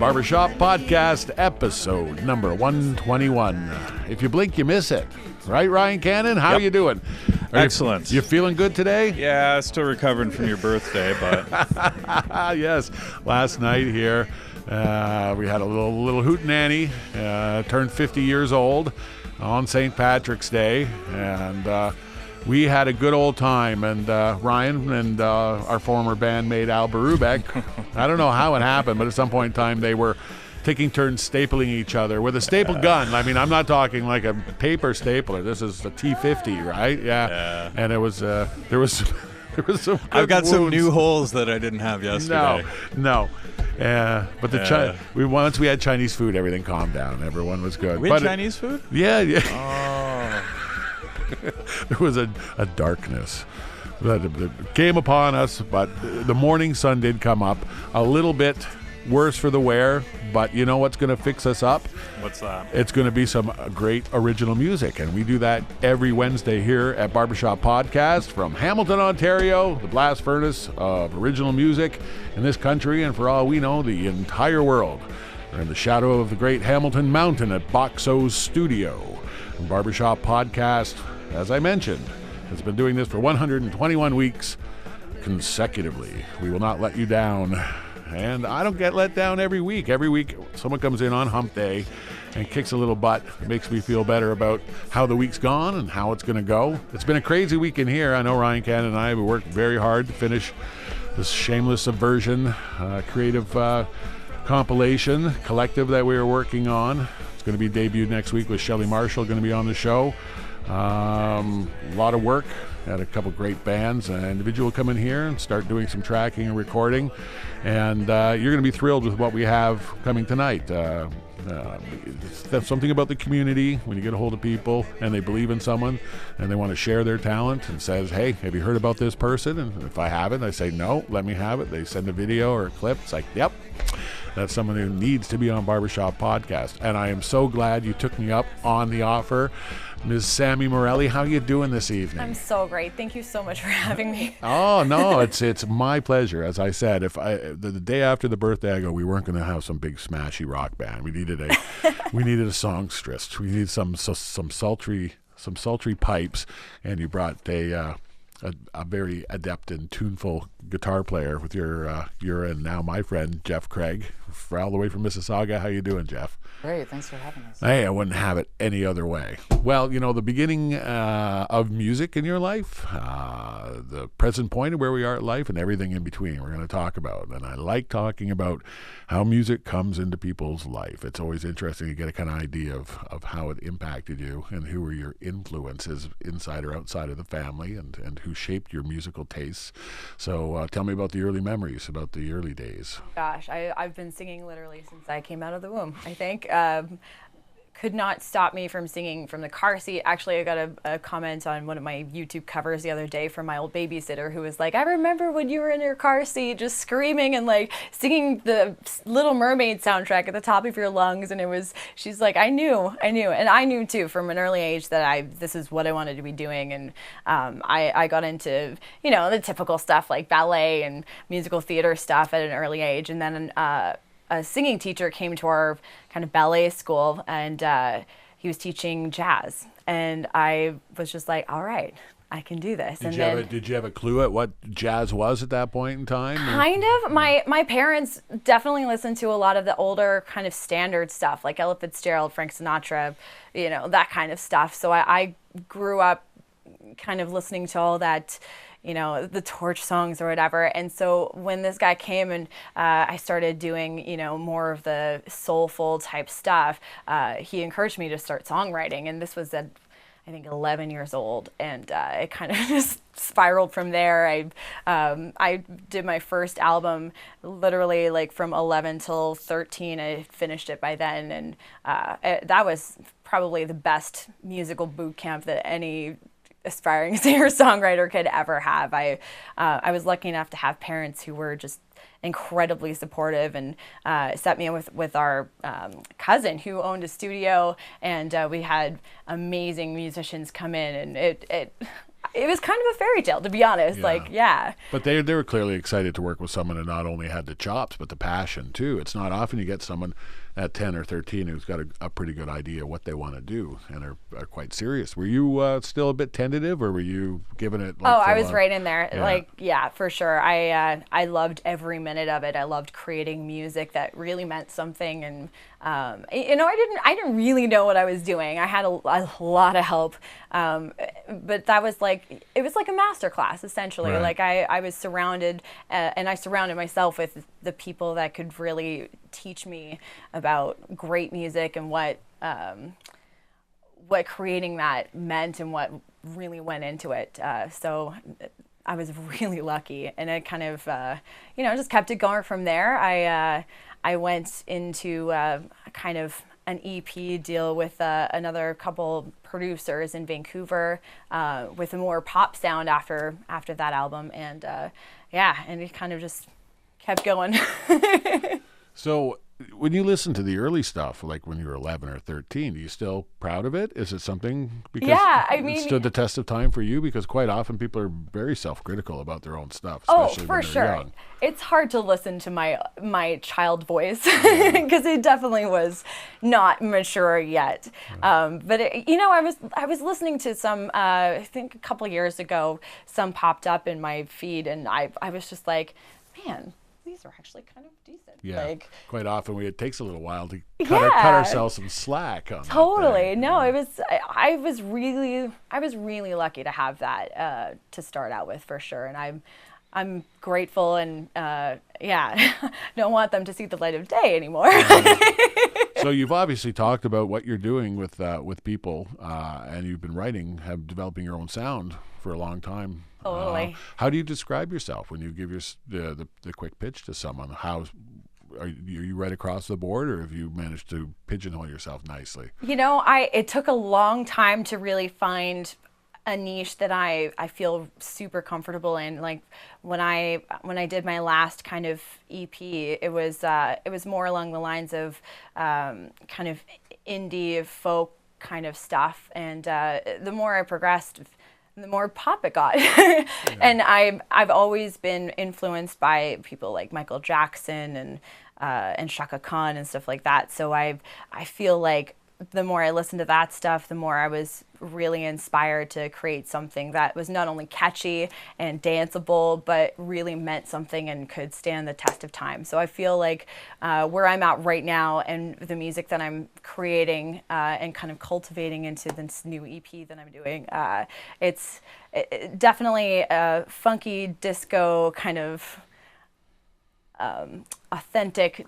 Barber Shop Podcast, episode number 121. If you blink, you miss it. Right, Ryan Cannon? How are you doing? Excellent. You feeling good today? Yeah, still recovering from your birthday, but... Yes, last night here, we had a little hootenanny, turned 50 years old on St. Patrick's Day, and we had a good old time. And Ryan and our former bandmate Al Barubek, I don't know how it happened, but at some point in time they were taking turns stapling each other with a staple gun. I mean, I'm not talking like a paper stapler. This is a T50, right? Yeah. And it was there was some good I've got wounds. some new holes that I didn't have yesterday. No. But once we had Chinese food, everything calmed down. Everyone was good. We had Chinese food? Yeah. Oh. There was a darkness that came upon us, but the morning sun did come up a little bit worse for the wear, but you know what's going to fix us up? What's that? It's going to be some great original music, and we do that every Wednesday here at Barbershop Podcast from Hamilton, Ontario, the blast furnace of original music in this country, and for all we know, the entire world. We're in the shadow of the great Hamilton Mountain at Boxo's studio. And Barbershop Podcast, as I mentioned, has been doing this for 121 weeks consecutively. We will not let you down. And I don't get let down every week. Every week, someone comes in on hump day and kicks a little butt. It makes me feel better about how the week's gone and how it's going to go. It's been a crazy week in here. I know Ryan Cannon and I have worked very hard to finish this Shameless Subversion creative compilation collective that we are working on. It's going to be debuted next week with Shelley Marshall going to be on the show. A lot of work. Had a couple great bands and an individual come in here and start doing some tracking and recording, and you're going to be thrilled with what we have coming tonight. That's something about the community when you get a hold of people and they believe in someone and they want to share their talent and says, hey, have you heard about this person? And if I haven't, I say, no, let me have it. They send a video or a clip. It's like, yep, that's someone who needs to be on Barbershop Podcast. And I am so glad you took me up on the offer. Ms. Sammi Morelli, how are you doing this evening? I'm so great. Thank you so much for having me. Oh, no, it's my pleasure. As I said, the day after the birthday, I go, we weren't going to have some big smashy rock band. We needed a songstress. We needed some sultry pipes, and you brought a very adept and tuneful guitar player with your and now my friend Jeff Craig, all the way from Mississauga. How you doing, Jeff? Great, thanks for having us. Hey, I wouldn't have it any other way. Well, you know, the beginning of music in your life, the present point of where we are at life, and everything in between we're going to talk about. And I like talking about how music comes into people's life. It's always interesting to get a kind of idea of how it impacted you and who were your influences inside or outside of the family and who shaped your musical tastes. So tell me about the early memories, about the early days. Gosh, I've been singing literally since I came out of the womb, I think. Could not stop me from singing from the car seat. Actually, I got a comment on one of my YouTube covers the other day from my old babysitter who was like, I remember when you were in your car seat just screaming and like singing the Little Mermaid soundtrack at the top of your lungs. And she's like, I knew. And I knew too from an early age that this is what I wanted to be doing. And I got into, the typical stuff like ballet and musical theater stuff at an early age. And then a singing teacher came to our kind of ballet school, and he was teaching jazz. And I was just like, all right, I can do this. Did you have a clue at what jazz was at that point in time? Kind of. My parents definitely listened to a lot of the older kind of standard stuff, like Ella Fitzgerald, Frank Sinatra, that kind of stuff. So I grew up kind of listening to all that, the torch songs or whatever. And so when this guy came and I started doing, more of the soulful type stuff, he encouraged me to start songwriting. And this was at, I think, 11 years old. And it kind of just spiraled from there. I did my first album literally like from 11 till 13. I finished it by then. And that was probably the best musical boot camp that any aspiring singer-songwriter could ever have. I was lucky enough to have parents who were just incredibly supportive and set me up with our cousin who owned a studio, and we had amazing musicians come in, and It was kind of a fairy tale, to be honest. Yeah. Like, yeah. But they were clearly excited to work with someone who not only had the chops, but the passion, too. It's not often you get someone at 10 or 13 who's got a pretty good idea what they want to do and are quite serious. Were you still a bit tentative, or were you giving it like I was right in there. Yeah. Like, yeah, for sure. I loved every minute of it. I loved creating music that really meant something. And, I didn't really know what I was doing. I had a lot of help. But that was like, it was like a master class, essentially. Right. Like I was surrounded, and I surrounded myself with the people that could really teach me about great music and what creating that meant and what really went into it. So I was really lucky, and it kind of, just kept it going from there. I went into kind of an EP deal with another couple producers in Vancouver with a more pop sound after that album, and and it kind of just kept going. So when you listen to the early stuff, like when you were 11 or 13, are you still proud of it? Is it something because it stood the test of time for you? Because quite often people are very self-critical about their own stuff, especially when they're young. It's hard to listen to my child voice because it definitely was not mature yet. But I was listening to some, I think a couple years ago, some popped up in my feed, and I was just like, man, these are actually kind of decent. Yeah, like, quite often it takes a little while to cut ourselves some slack on totally. that thing. No, I was really lucky to have that to start out with, for sure, and I'm grateful, and don't want them to see the light of day anymore. So you've obviously talked about what you're doing with people, and you've been developing your own sound for a long time. Totally. How do you describe yourself when you give the quick pitch to someone? Are you right across the board, or have you managed to pigeonhole yourself nicely? It took a long time to really find a niche that I feel super comfortable in. Like when I did my last kind of EP, it was more along the lines of kind of indie folk kind of stuff, and the more I progressed, the more pop it got. And I've always been influenced by people like Michael Jackson and Shaka Khan and stuff like that. So I feel like the more I listened to that stuff, the more I was really inspired to create something that was not only catchy and danceable, but really meant something and could stand the test of time. So I feel like where I'm at right now, and the music that I'm creating and kind of cultivating into this new EP that I'm doing, it's definitely a funky disco kind of authentic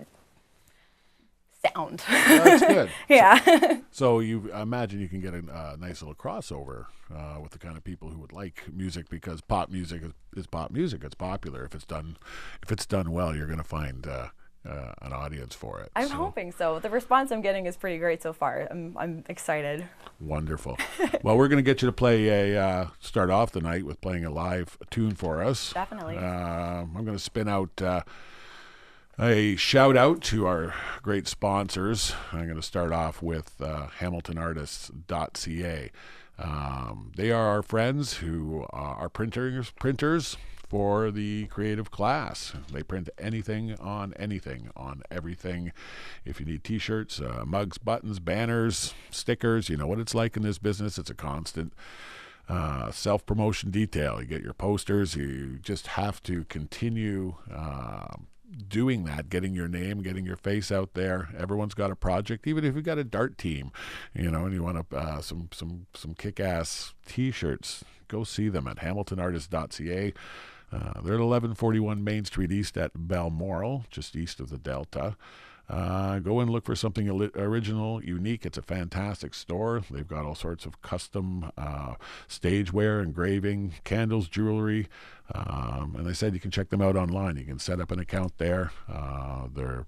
sound. Well, that's good. Yeah. So you imagine you can get a nice little crossover with the kind of people who would like music, because pop music is pop music. It's popular. If it's done well, you're going to find an audience for it. I'm hoping so. The response I'm getting is pretty great so far. I'm excited. Wonderful. Well, we're going to get you to play start off the night with playing a live tune for us. Definitely. I'm going to spin out a shout out to our great sponsors. I'm going to start off with hamiltonartists.ca. They are our friends who are printers for the creative class. They print anything on everything. If you need t-shirts, mugs, buttons, banners, stickers, you know what it's like in this business. It's a constant self-promotion detail. You get your posters. You just have to continue doing that, getting your name, getting your face out there. Everyone's got a project, even if you've got a dart team, and you want some kick-ass t-shirts. Go see them at hamiltonartists.ca. They're at 1141 Main Street East at Balmoral, just east of the Delta. Go and look for something original, unique. It's a fantastic store. They've got all sorts of custom stageware, engraving, candles, jewelry. And they said you can check them out online. You can set up an account there. They're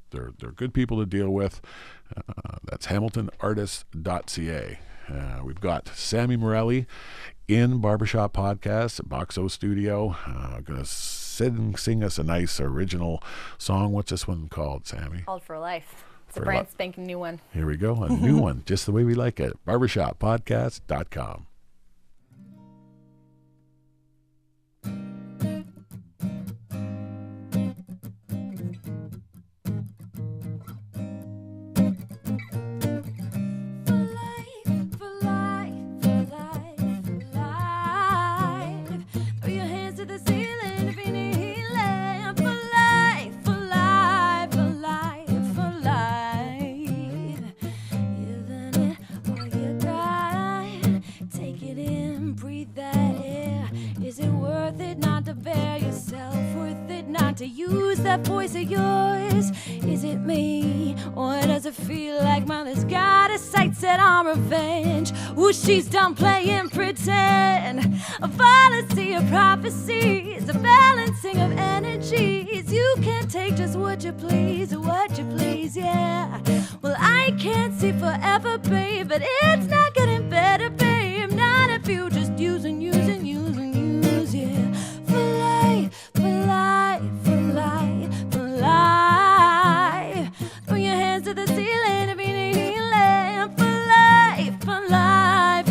good people to deal with. That's hamiltonartists.ca. We've got Sammi Morelli in Barber Shop Podcast at Boxo Studio. Going to sit and sing us a nice original song. What's this one called, Sammi? Called For Life. It's a brand spanking new one. Here we go. A new one, just the way we like it. BarbershopPodcast.com. and breathe that air? Is it worth it not to bear yourself? Worth it not to use that voice of yours? Is it me? Or does it feel like mother's got a sight set on revenge? Ooh, she's done playing pretend. A fallacy of prophecies, a balancing of energies. You can't take just what you please, yeah. Well, I can't see forever, babe, but it's not getting better, babe. Not if you just use, yeah. For life, throw your hands to the ceiling if you need healing. For life.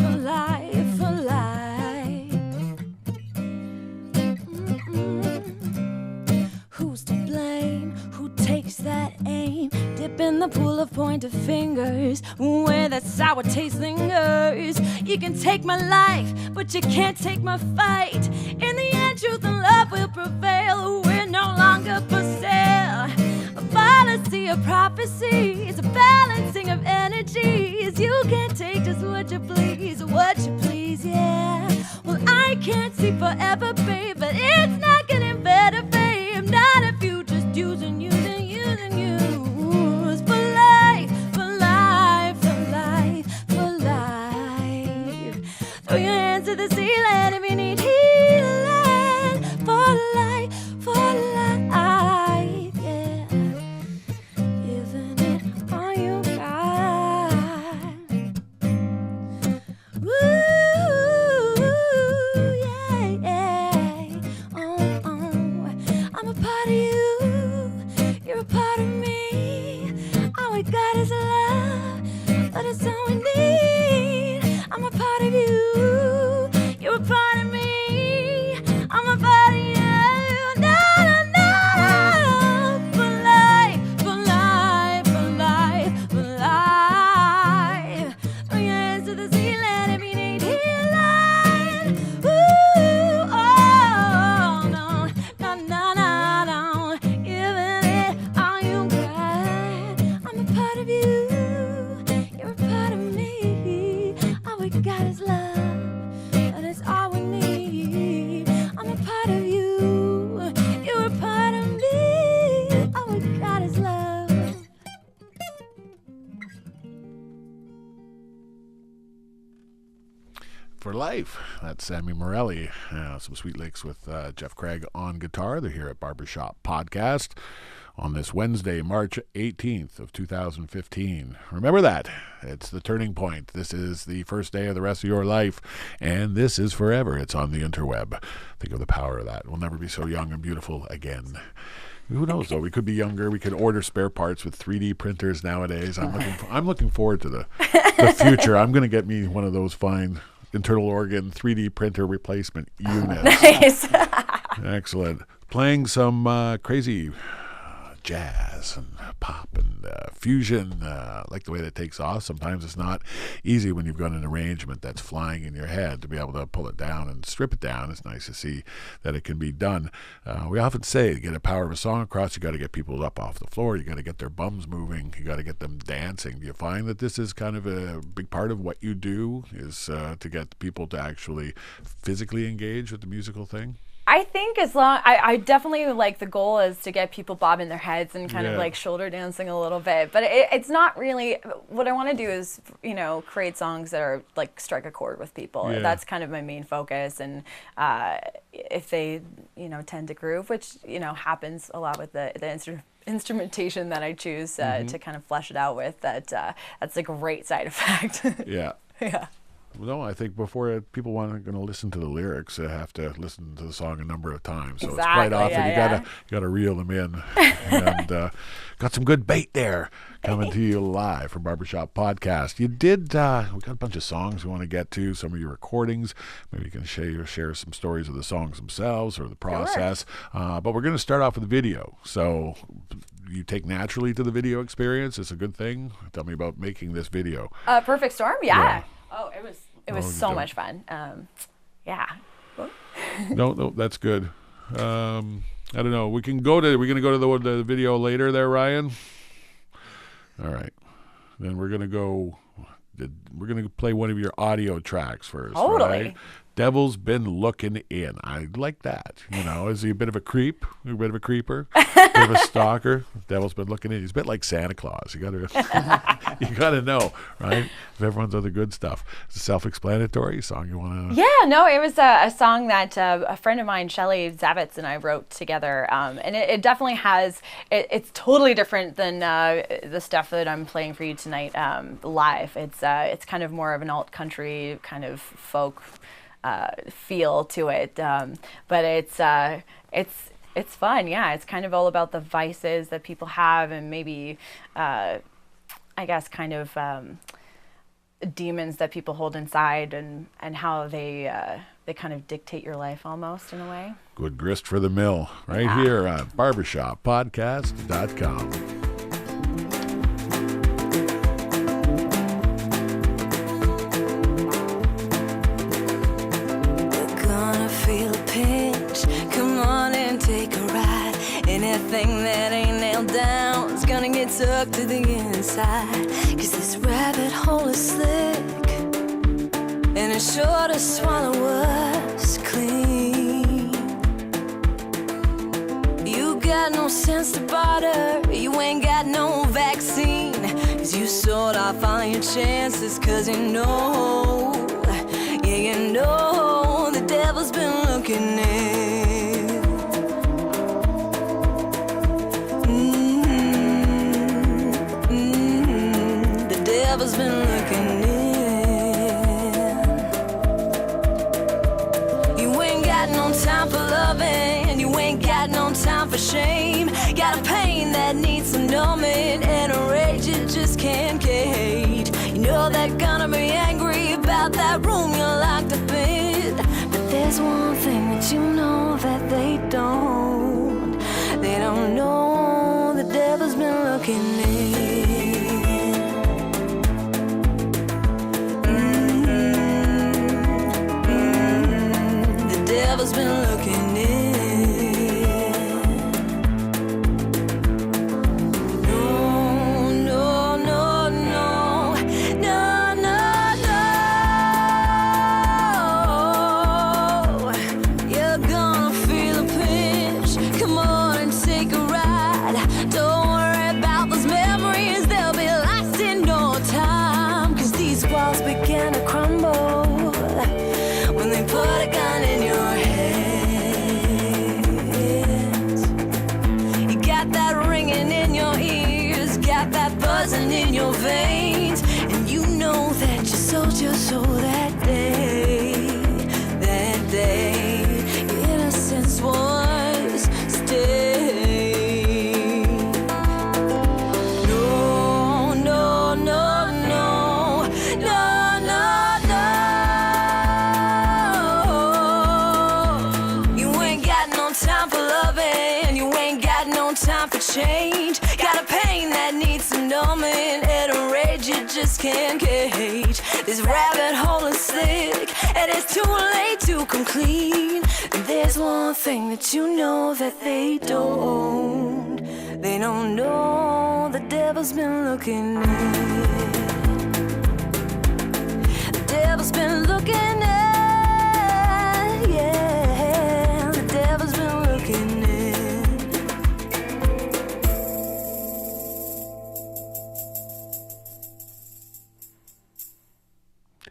Who's to blame? Who takes that aim? Dip in the pool of pointed fingers where that sour taste lingers. You can take my life, but you can't take my fight. In the end, truth and love will prevail. We're no longer for sale. A fallacy of prophecies, a balancing of energies. You can't take just what you please, yeah. Well, I can't see forever, babe, but it's not getting better, babe. Not if you just use. Throw your hands to the ceiling if you need healing. For life, yeah. Giving it all you got. Ooh, yeah. Oh. I'm a part of you. You're a part of me. All we got is love, but it's all we need. I'm a part of you. You're a part of me. I'm a part of you. No. For life. Throw your hands to the ceiling if you need healing. Ooh, oh, no. Giving it all you got. I'm a part of you. You're a part of me. All we got is love, but it's all we need. I'm a part of you. You're a part of me. All we got is love. For life. That's Sammi Morelli. Some sweet licks with Jeff Craig on guitar. They're here at Barber Shop Podcast on this Wednesday, March 18th of 2015. Remember that. It's the turning point. This is the first day of the rest of your life, and this is forever. It's on the interweb. Think of the power of that. We'll never be so young and beautiful again. Who knows, though? We could be younger. We could order spare parts with 3D printers nowadays. I'm looking forward to the future. I'm going to get me one of those fine internal organ 3D printer replacement units. Nice. Excellent. Playing some crazy jazz and pop and fusion. Like the way that takes off. Sometimes it's not easy when you've got an arrangement that's flying in your head to be able to pull it down and strip it down. It's nice to see that it can be done. We often say to get a power of a song across, you got to get people up off the floor. You got to get their bums moving. You got to get them dancing. Do you find that this is kind of a big part of what you do, is to get people to actually physically engage with the musical thing? I think I definitely like the goal is to get people bobbing their heads and kind of like shoulder dancing a little bit. But it's not really, what I want to do is, create songs that are like strike a chord with people. Yeah. That's kind of my main focus. And if they, tend to groove, which, happens a lot with the instrumentation that I choose to kind of flesh it out with, that's a great side effect. Yeah. Yeah. No, I think before people going to listen to the lyrics, they have to listen to the song a number of times. So it's quite often you gotta reel them in. And got some good bait there coming to you live from Barbershop Podcast. You did. We got a bunch of songs we want to get to. Some of your recordings. Maybe you can share some stories of the songs themselves or the process. Sure. But we're going to start off with the video. So you take naturally to the video experience. It's a good thing. Tell me about making this video. Perfect Storm. Yeah. Oh, it was so much fun. Yeah. No, that's good. I don't know. We're going to go to the video later there, Ryan. All right. Then we're going to play one of your audio tracks first. Totally. Right? Devil's been looking in. I like that. Is he a bit of a creep? A bit of a creeper? A bit of a stalker? Devil's been looking in. He's a bit like Santa Claus. You gotta know, right? If everyone's other good stuff. It's a self-explanatory song you want to... Yeah, no, it was a song that a friend of mine, Shelley Zavitz, and I wrote together. And it definitely has... It's totally different than the stuff that I'm playing for you tonight live. It's kind of more of an alt-country kind of folk feel to it, but it's fun. Yeah, it's kind of all about the vices that people have, and maybe I guess kind of demons that people hold inside, and how they kind of dictate your life almost in a way. Good grist for the mill, right here on barbershoppodcast.com. Anything that ain't nailed down is gonna get sucked to the inside. 'Cause this rabbit hole is slick, and it's sure to swallow us clean. You got no sense to barter, you ain't got no vaccine. 'Cause you sold off all your chances, 'cause you know the devil's been looking in. Devil's been looking in. You ain't got no time for loving, you ain't got no time for shame. Got a pain that needs some numbing, and a rage you just can't cage. You know they're gonna be angry about that room you're locked up in, but there's one thing that you know that they don't. They don't know the devil's been looking in. Devil's been looking in. No, no, no, no, no, no, no. You're gonna feel a pinch. Come on and take a ride. Don't worry about those memories, they'll be lost in no time. 'Cause these walls begin to crumble when they put a gun in your buzzing in your veins, and you know that you sold your soul that day. Your innocence was stained. No, no, no, no, no, no, no. You ain't got no time for loving, you ain't got no time for change. Got a pain that needs some numbing, and a rage you just can't cage. This rabbit hole is slick, and it's too late to come clean. And there's one thing that you know that they don't. They don't know the devil's been looking in. The devil's been looking in. Yeah, the devil's been looking in.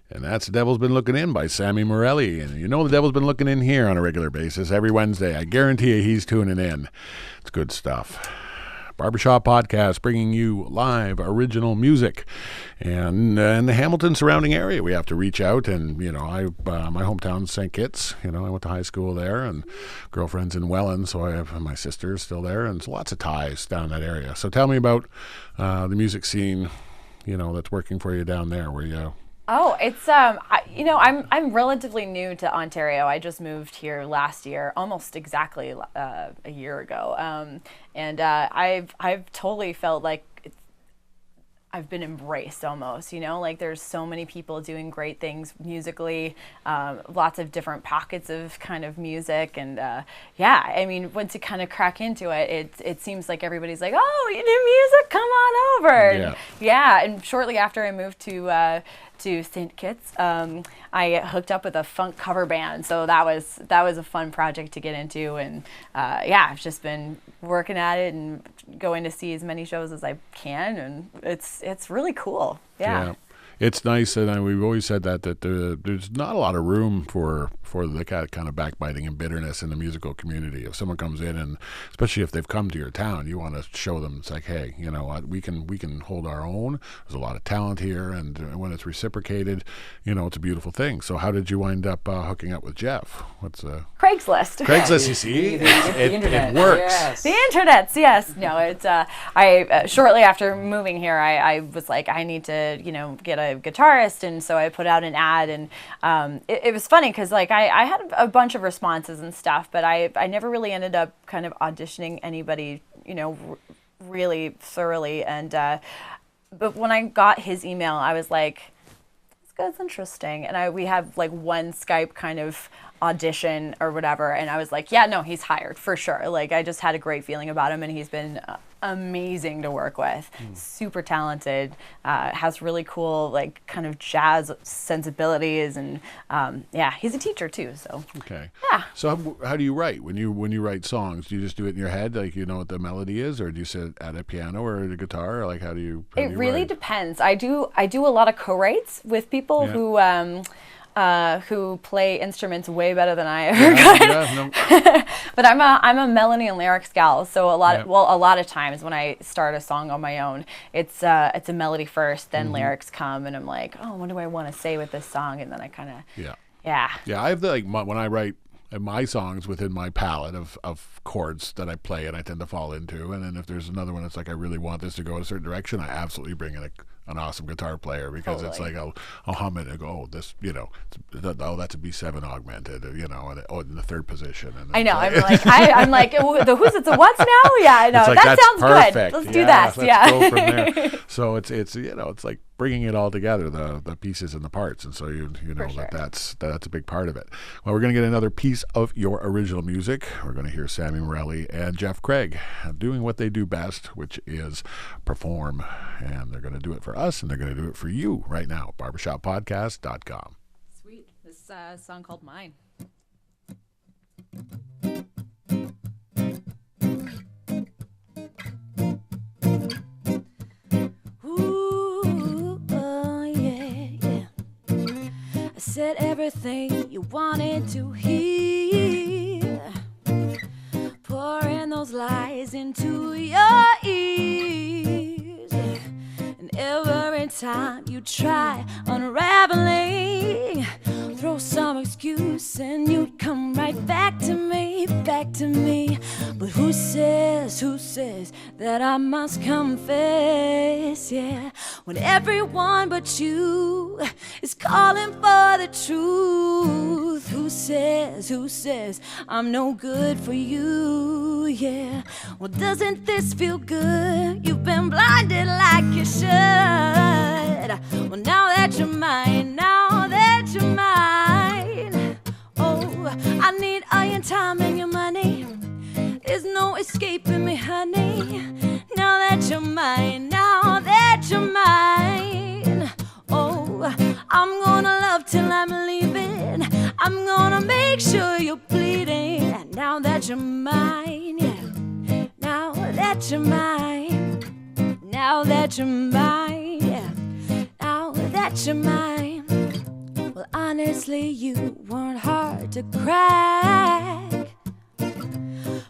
And that's The Devil's Been Looking In by Sammi Morelli. And you know the Devil's been looking in here on a regular basis every Wednesday. I guarantee you he's tuning in. It's good stuff. Barbershop Podcast, bringing you live original music. And in the Hamilton surrounding area, we have to reach out. And, my hometown's St. Kitts. I went to high school there, and girlfriend's in Welland, so I have my sister's still there. And so lots of ties down in that area. So tell me about the music scene, that's working for you down there, where you... Oh, it's I'm relatively new to Ontario. I just moved here last year, almost exactly a year ago, and I've totally felt like I've been embraced almost, like there's so many people doing great things musically, lots of different pockets of kind of music. And I mean, once you kind of crack into it, it seems like everybody's like, oh, you do music? Come on over. And shortly after I moved to St. Kitts, I hooked up with a funk cover band. So that was a fun project to get into. And I've just been working at it and going to see as many shows as I can. And it's really cool. Yeah. It's nice, and we've always said that there's not a lot of room for the kind of backbiting and bitterness in the musical community. If someone comes in, and especially if they've come to your town, you want to show them, it's like, hey, you know what, we can hold our own. There's a lot of talent here, and when it's reciprocated, it's a beautiful thing. So how did you wind up hooking up with Jeff? Craigslist. Craigslist, you see? It works. Yes. The internets, yes. No, it's I shortly after moving here, I was like, I need to, get a guitarist, and so I put out an ad, and it was funny because like I had a bunch of responses and stuff, but I never really ended up kind of auditioning anybody, really thoroughly. And but when I got his email, I was like, this guy's interesting, and we have like one Skype kind of audition or whatever, and I was like, yeah, no, he's hired for sure. Like I just had a great feeling about him, and he's been amazing to work with. Super talented, has really cool like kind of jazz sensibilities, and he's a teacher too. So okay, yeah. So how do you write when you write songs? Do you just do it in your head, like you know what the melody is, or do you sit at a piano or at a guitar, or like how do you? It really depends. I do a lot of co-writes with people who play instruments way better than I ever could. But I'm a melody and lyrics gal, so a lot of times when I start a song on my own, it's a melody first, then lyrics come, and I'm like, oh, what do I want to say with this song? And then I kind of I have when I write my songs within my palette of chords that I play and I tend to fall into, and then if there's another one that's like I really want this to go in a certain direction, I absolutely bring in an awesome guitar player, because it's like I'll hum it and go, oh, this, that's a B7 augmented, and in the third position. And I know, I'm like, the who's it's a what's now? Yeah, I know, like, that sounds perfect. Good. Let's do that. Let's go from there. So it's it's like bringing it all together, the pieces and the parts, and so you know sure. that's a big part of it. Well, we're going to get another piece of your original music. We're going to hear Sammi Morelli and Jeff Craig doing what they do best, which is perform, and they're going to do it for us, and they're going to do it for you right now. BarbershopPodcast.com. Sweet. This song called Mine. Said everything you wanted to hear, pouring those lies into your ears, and every time you try unraveling, throw some excuse and you'd come right back to me. But who says that I must confess, when everyone but you is calling for the truth? Who says I'm no good for you, Well, doesn't this feel good? You've been blinded like you should. Well, now that you're mine, oh, I need all your time and your money. There's no escaping me, honey. Now that you're mine, oh, I'm gonna love till I'm leaving. I'm gonna make sure you're bleeding. Now that you're mine, now that you're mine, now that you're mine, now that you're mine. Well, honestly, you weren't hard to crack.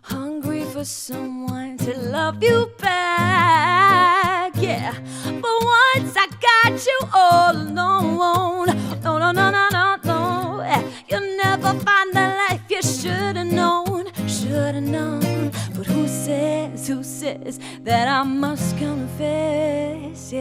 Hungry for someone to love you back, But once I got you all alone, no, you'll never find the life you should've known. But who says that I must confess,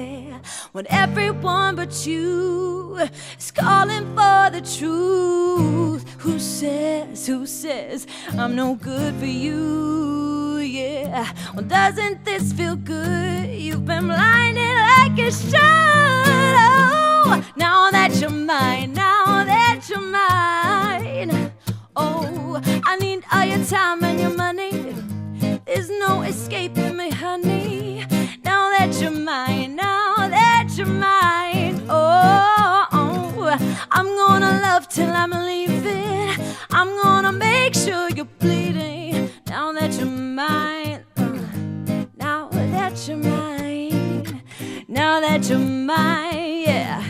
when everyone but you is calling for the truth? Who says I'm no good for you, yeah. Well, doesn't this feel good? You've been blinded like you should. Oh, now that you're mine, now that you're mine. Oh, I need all your time and your money. There's no escaping me, honey. Now that you're mine, now that you're mine. Oh, I'm gonna love till I'm leaving. I'm gonna make sure you're bleeding. Now that you're mine, now that you're mine, now that you're mine, yeah.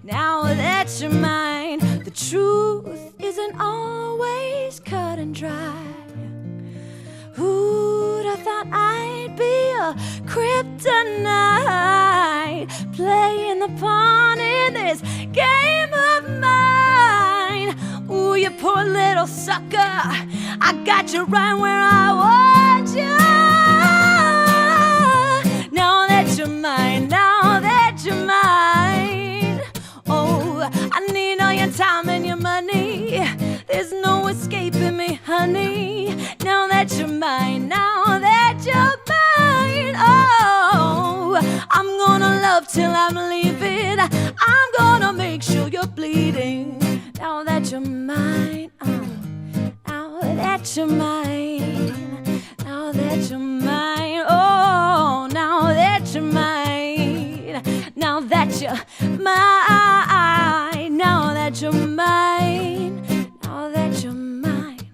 Now that you're mine, the truth isn't always cut and dry. Who'd have thought I'd be a kryptonite, playing the pawn in this game of mine? Ooh, you poor little sucker, I got you right where I want you. Now that you're mine, now that you're mine. Oh, I need all your time and your money. There's no escaping me, honey. Now that you're mine, now that you're mine. Oh, I'm gonna love till I'm leaving. I'm gonna make sure you're bleeding. Now that you're mine, now that you're mine, now that you're mine. Oh, now that you're mine, now that you're mine, now that you're mine, now that you're mine,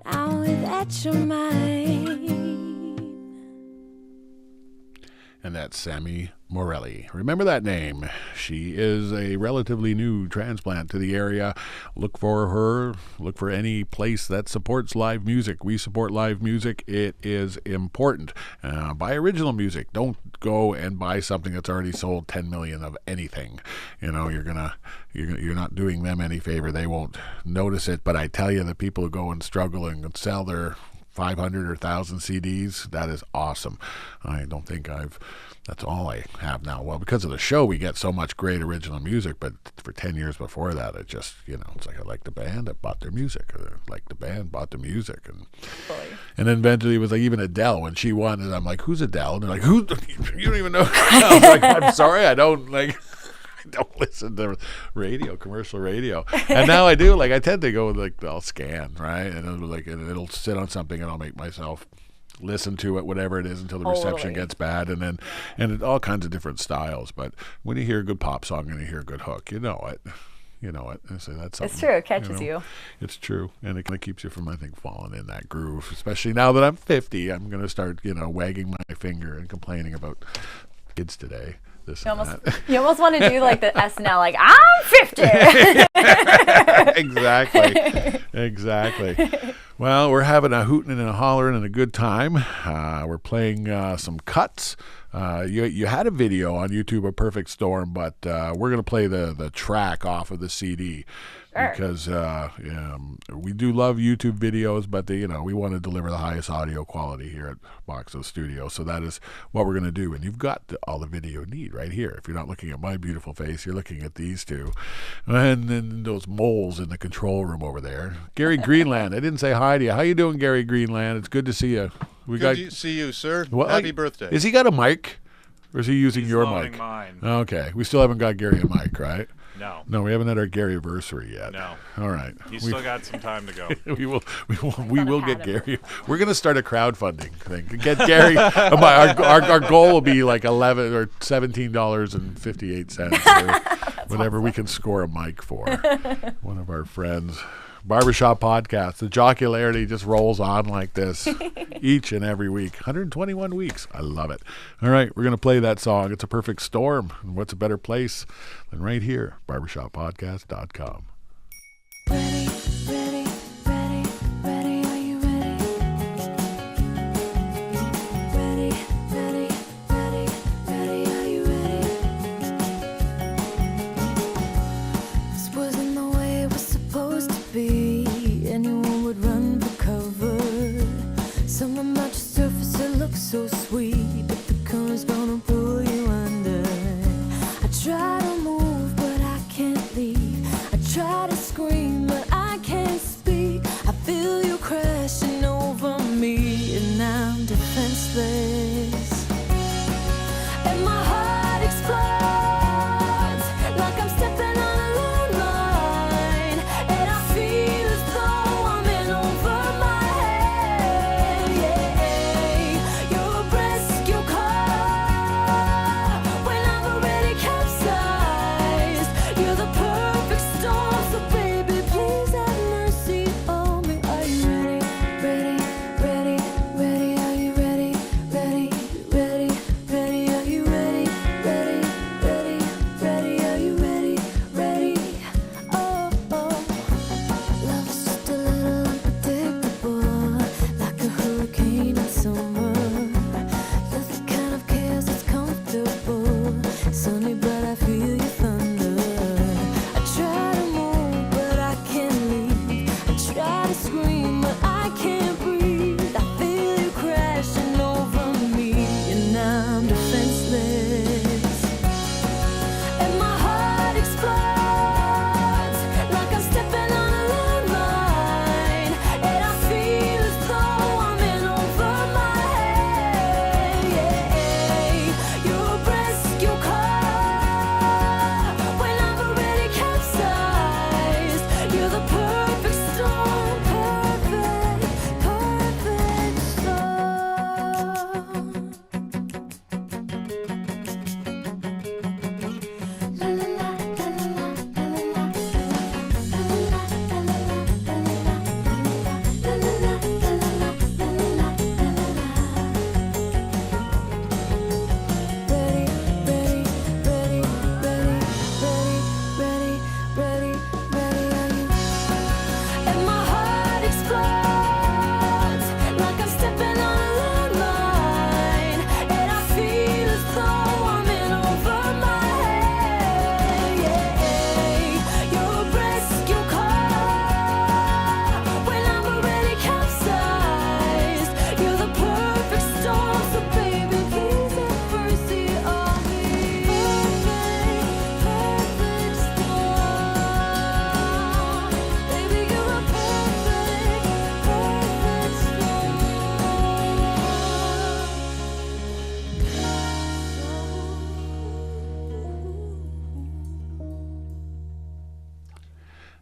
now that you're mine. And that's Sammi Morelli. Remember that name. She is a relatively new transplant to the area. Look for her. Look for any place that supports live music. We support live music. It is important. Buy original music. Don't go and buy something that's already sold 10 million of anything. You know, you're not doing them any favor. They won't notice it. But I tell you, the people who go and struggle and sell their 500 or 1,000 CDs, that is awesome. I don't think that's all I have now. Well, because of the show, we get so much great original music, but for 10 years before that, it just, it's like I like the band, I bought their music. I like the band, bought the music. And then eventually it was like even Adele, when she won, and I'm like, who's Adele? And they're like, who? You don't even know. I was like, I'm sorry, I don't listen to radio, commercial radio. And now I do. Like, I tend to go with, I'll scan, right? And it'll sit on something, and I'll make myself listen to it, whatever it is, until the reception gets bad. And all kinds of different styles. But when you hear a good pop song and you hear a good hook, you know it. And so that's something. It's true. It catches you. It's true. And it kind of keeps you from, I think, falling in that groove. Especially now that I'm 50, I'm going to start, wagging my finger and complaining about kids today. You almost want to do like the SNL, like, I'm 50. Exactly. Well, we're having a hooting and a hollering and a good time. We're playing some cuts. You had a video on YouTube, A Perfect Storm, but we're going to play the track off of the CD. Sure. Because we do love YouTube videos, but we want to deliver the highest audio quality here at Boxo Studio. So that is what we're going to do. And you've got all the video you need right here. If you're not looking at my beautiful face, you're looking at these two. And then those moles in the control room over there. Gary Greenland, I didn't say hi to you. How you doing, Gary Greenland? It's good to see you. Good to see you, sir. Happy birthday. Has he got a mic? Or is he using your mic? Mine. Okay. We still haven't got Gary a mic, right? No, we haven't had our Gary-versary yet. No. All right. He's still got some time to go. we will get Gary. We're going to start a crowdfunding thing. Get Gary. Our goal will be like $11 or $17.58 or whatever we can score a mic for. One of our friends. Barber Shop Podcast. The jocularity just rolls on like this each and every week. 121 weeks. I love it. All right, we're going to play that song. It's A Perfect Storm. And what's a better place than right here, barbershoppodcast.com. Ready, ready, ready, ready, are you ready? Ready, ready, ready, ready, are you ready? This wasn't the way it was supposed to be. Anyone would run for cover. Something about your surface that looks so sweet, but the current's gonna pull you under. I try to move, but I can't leave. I try to scream, but I can't speak. I feel you crashing over me, and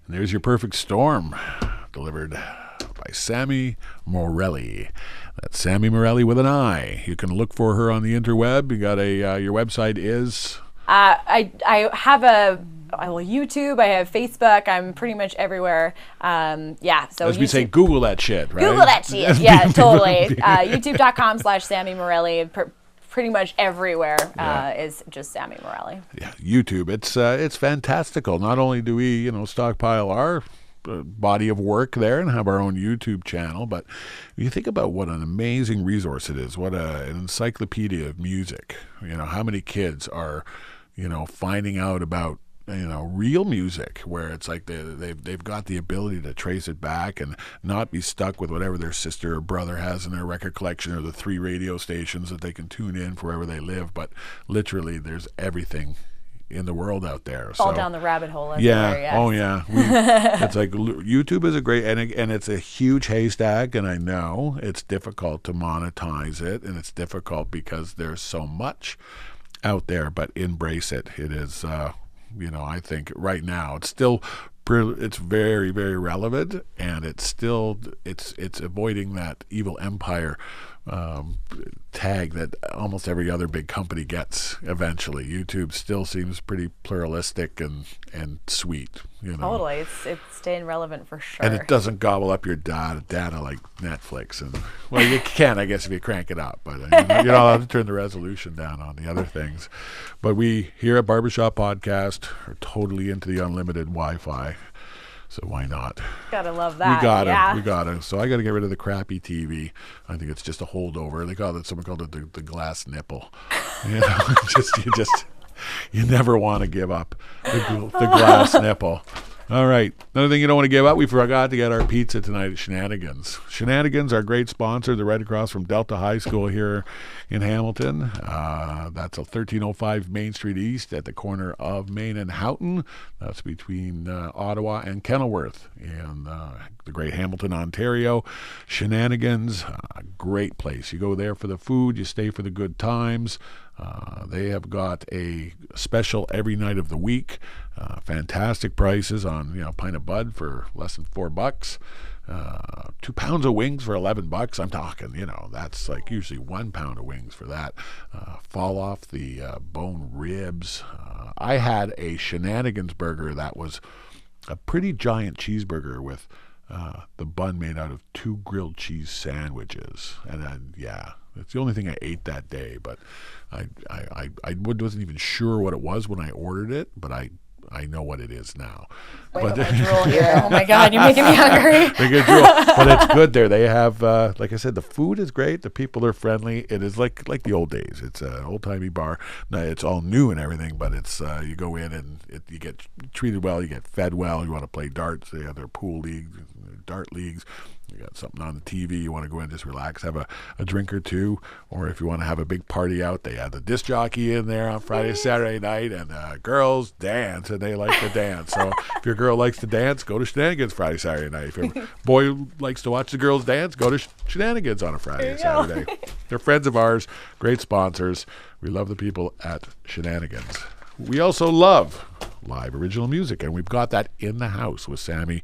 And there's your perfect storm, delivered by Sammi Morelli. That's Sammi Morelli with an I. You can look for her on the interweb. You got your website is? I have YouTube, I have Facebook, I'm pretty much everywhere. So as we say, Google that shit, right? Google that shit, yeah, totally. YouTube.com/Sammi Morelli. Pretty much everywhere is just Sammi Morelli. Yeah, YouTube. It's fantastical. Not only do we, stockpile our body of work there and have our own YouTube channel, but you think about what an amazing resource it is. What an encyclopedia of music. How many kids are, finding out about real music, where it's like they've got the ability to trace it back and not be stuck with whatever their sister or brother has in their record collection or the 3 radio stations that they can tune in for wherever they live. But literally, there's everything in the world out there. All down the rabbit hole. Yeah. Yes. Oh, yeah. It's like YouTube is a great, and it's a huge haystack, and I know it's difficult to monetize it, and it's difficult because there's so much out there, but embrace it. It is... I think right now it's very, very relevant, and it's avoiding that evil empire tag that almost every other big company gets eventually. YouTube still seems pretty pluralistic and sweet. Totally, it's staying relevant for sure. And it doesn't gobble up your data like Netflix. And you can, I guess, if you crank it up, but you're not allowed to turn the resolution down on the other things. But we here at Barber Shop Podcast are totally into the unlimited Wi-Fi. So why not? Gotta love that. We gotta. So I gotta get rid of the crappy TV. I think it's just a holdover. They call it, someone called it the glass nipple. You never want to give up the glass nipple. All right. Another thing you don't want to give up, we forgot to get our pizza tonight at Shenanigans. Shenanigans, our great sponsor. They're right across from Delta High School here in Hamilton. That's 1305 Main Street East at the corner of Main and Houghton. That's between Ottawa and Kenilworth in the great Hamilton, Ontario. Shenanigans, great place. You go there for the food. You stay for the good times. They have got a special every night of the week. Fantastic prices on a pint of Bud for less than $4. 2 pounds of wings for $11. I'm talking, that's like usually 1 pound of wings for that. Fall off the bone ribs. I had a Shenanigans burger that was a pretty giant cheeseburger with the bun made out of 2 grilled cheese sandwiches, and then it's the only thing I ate that day. But I wasn't even sure what it was when I ordered it, but I know what it is now. But drool here. Oh my God, you're making me hungry. But it's good there. They have, like I said, the food is great. The people are friendly. It is like the old days. It's an old-timey bar. Now, it's all new and everything, but it's you go in and you get treated well. You get fed well. You want to play darts. They have their pool leagues, dart leagues. You got something on the TV, you want to go in and just relax, have a drink or two, or if you want to have a big party out, they have the disc jockey in there on Friday, Saturday night, and girls dance, and they like to dance. So if your girl likes to dance, go to Shenanigans Friday, Saturday night. If your boy likes to watch the girls dance, go to Shenanigans on a Friday and Saturday. They're friends of ours, great sponsors. We love the people at Shenanigans. We also love live original music, and we've got that in the house with Sammi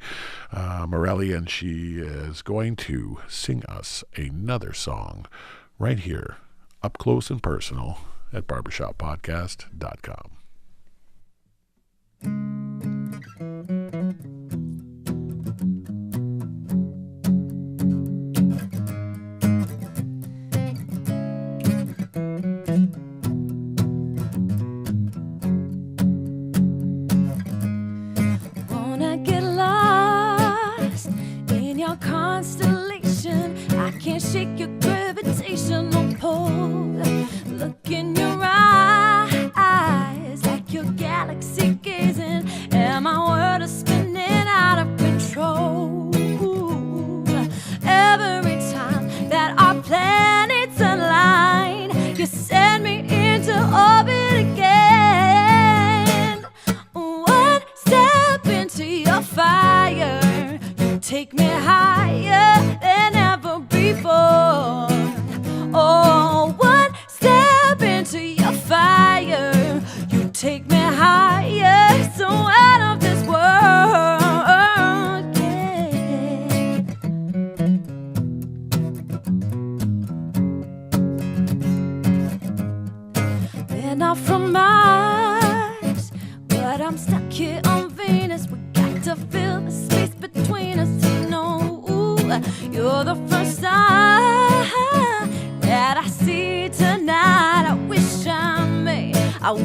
Morelli, and she is going to sing us another song right here, up close and personal at barbershoppodcast.com. Constellation, I can't shake your gravitational pull. Look in your eyes like your galaxy gazing, and my world is spinning out of control. Every time that our planets align, you send me into orbit again. One step into your fire, take me higher than ever before. Oh, one step into your fire, you take me higher, so out of this world. for the first time that I see tonight. I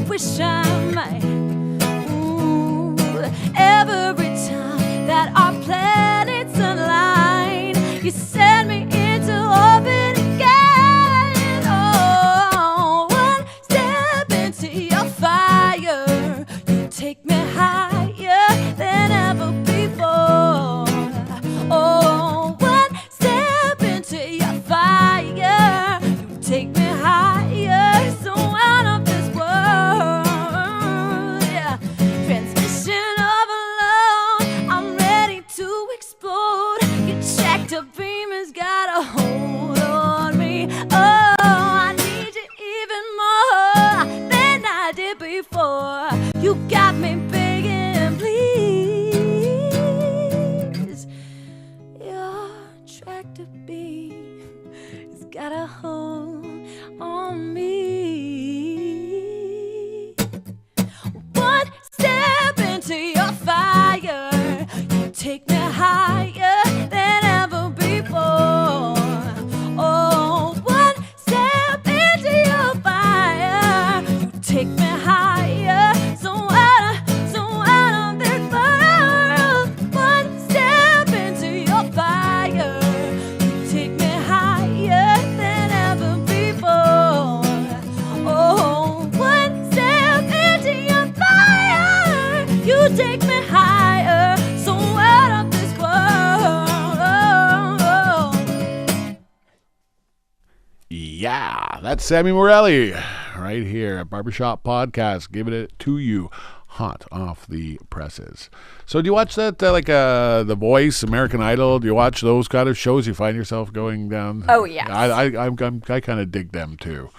wish I may. Ooh, every time that our planets align, you send me into orbit again. Oh, one step into your fire, you take me higher than ever before. Oh, one step into your fire, you take me higher, so out of this world. Yeah. Transmission of love, I'm ready to explode. Your tractor beam has got a hold on me. Oh, I need you even more than I did before. You got me begging, please. Your tractor beam has got a hold on me. One step into your fire, you take me higher than ever before. Oh, one step into your fire, you take me higher, so out of this world. One step into your fire, you take me higher than ever before. Oh, one step into your fire, you take me higher, so out of this world. Yeah, that's Sammi Morelli right here at Barber Shop Podcast, giving it to you hot off the presses. So do you watch that, The Voice, American Idol? Do you watch those kind of shows? You find yourself going down? Oh, yes. I kind of dig them too.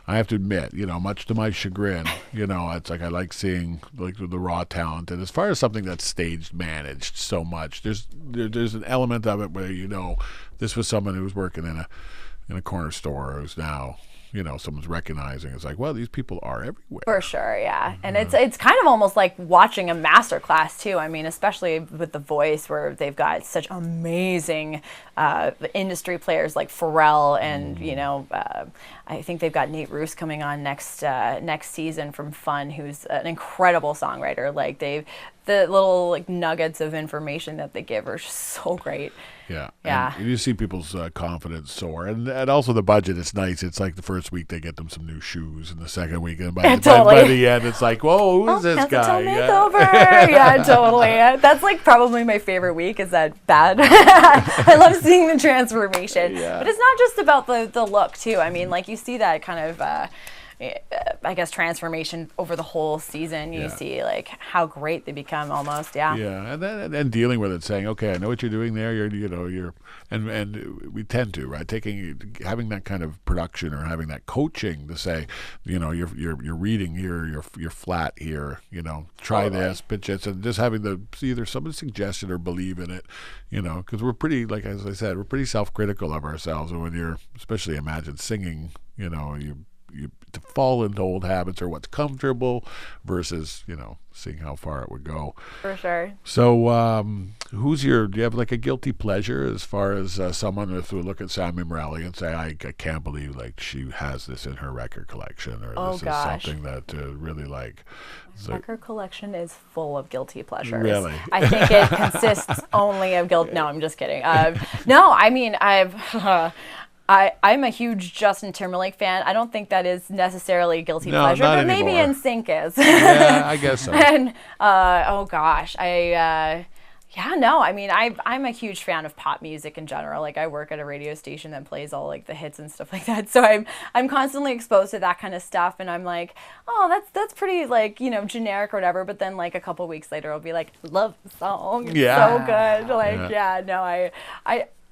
I have to admit, much to my chagrin, it's like I like seeing like the raw talent. And as far as something that's staged managed so much, there's an element of it where this was someone who was working in a corner store who's now someone's recognizing. It's like, well, these people are everywhere. For sure, yeah. And it's kind of almost like watching a master class too. I mean, especially with The Voice, where they've got such amazing industry players like Pharrell, and I think they've got Nate Roos coming on next season from Fun, who's an incredible songwriter. Like the little like nuggets of information that they give are just so great. Yeah. Yeah. And you see people's confidence soar. And also the budget is nice. It's like the first week they get them some new shoes, and the second week, and by the end, it's like, whoa, who's this guy? Makeover. Yeah, totally. That's like probably my favorite week. Is that bad? I love seeing the transformation. Yeah. But it's not just about the look, too. I mean, like you see that kind of... I guess transformation over the whole season. You see like how great they become almost. Yeah. Yeah, and then dealing with it, saying, okay, I know what you're doing there. You're and we tend to, right, having that kind of production or having that coaching to say, you're reading here, you're flat here. Try totally. This, pitch it, and just having either someone suggest it or believe in it. Because we're pretty, like as I said, we're pretty self-critical of ourselves, and when you're, especially imagine singing, you to fall into old habits or what's comfortable versus seeing how far it would go. For sure. So do you have like a guilty pleasure as far as someone if we look at Sammi Morelli and say, I can't believe like she has this in her record collection, or this is something that really like. So, record collection is full of guilty pleasures. Really? I think it consists only of guilt. No, I'm just kidding. No, I mean, I'm a huge Justin Timberlake fan. I don't think that is necessarily guilty pleasure, but anymore. Maybe NSYNC is. Yeah, I guess so. And oh gosh, I mean, I'm a huge fan of pop music in general. Like I work at a radio station that plays all like the hits and stuff like that. So I'm constantly exposed to that kind of stuff, and I'm like, oh, that's pretty like generic or whatever. But then like a couple weeks later, I'll be like, love the song, it's so good. Like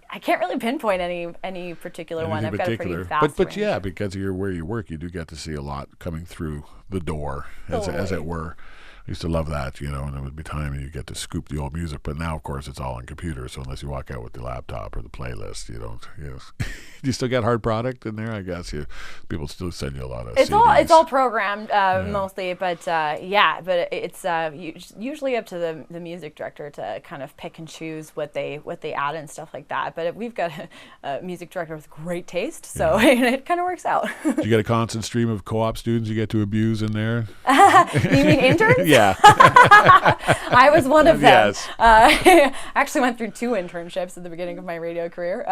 I can't really pinpoint any particular one. I've got a pretty vast but range. Yeah, because you're where you work, you do get to see a lot coming through the door, as it were. used to love that, and there would be time and you get to scoop the old music. But now, of course, it's all on computer. So unless you walk out with the laptop or the playlist, you don't. Do you still get hard product in there? I guess people still send you a lot of. CDs. It's all programmed mostly, but but it's usually up to the music director to kind of pick and choose what they add and stuff like that. But we've got a music director with great taste, so it kind of works out. Do you get a constant stream of co-op students you get to abuse in there? You mean interns? Yeah. I was one of them. Yes. I actually went through 2 internships at the beginning of my radio career.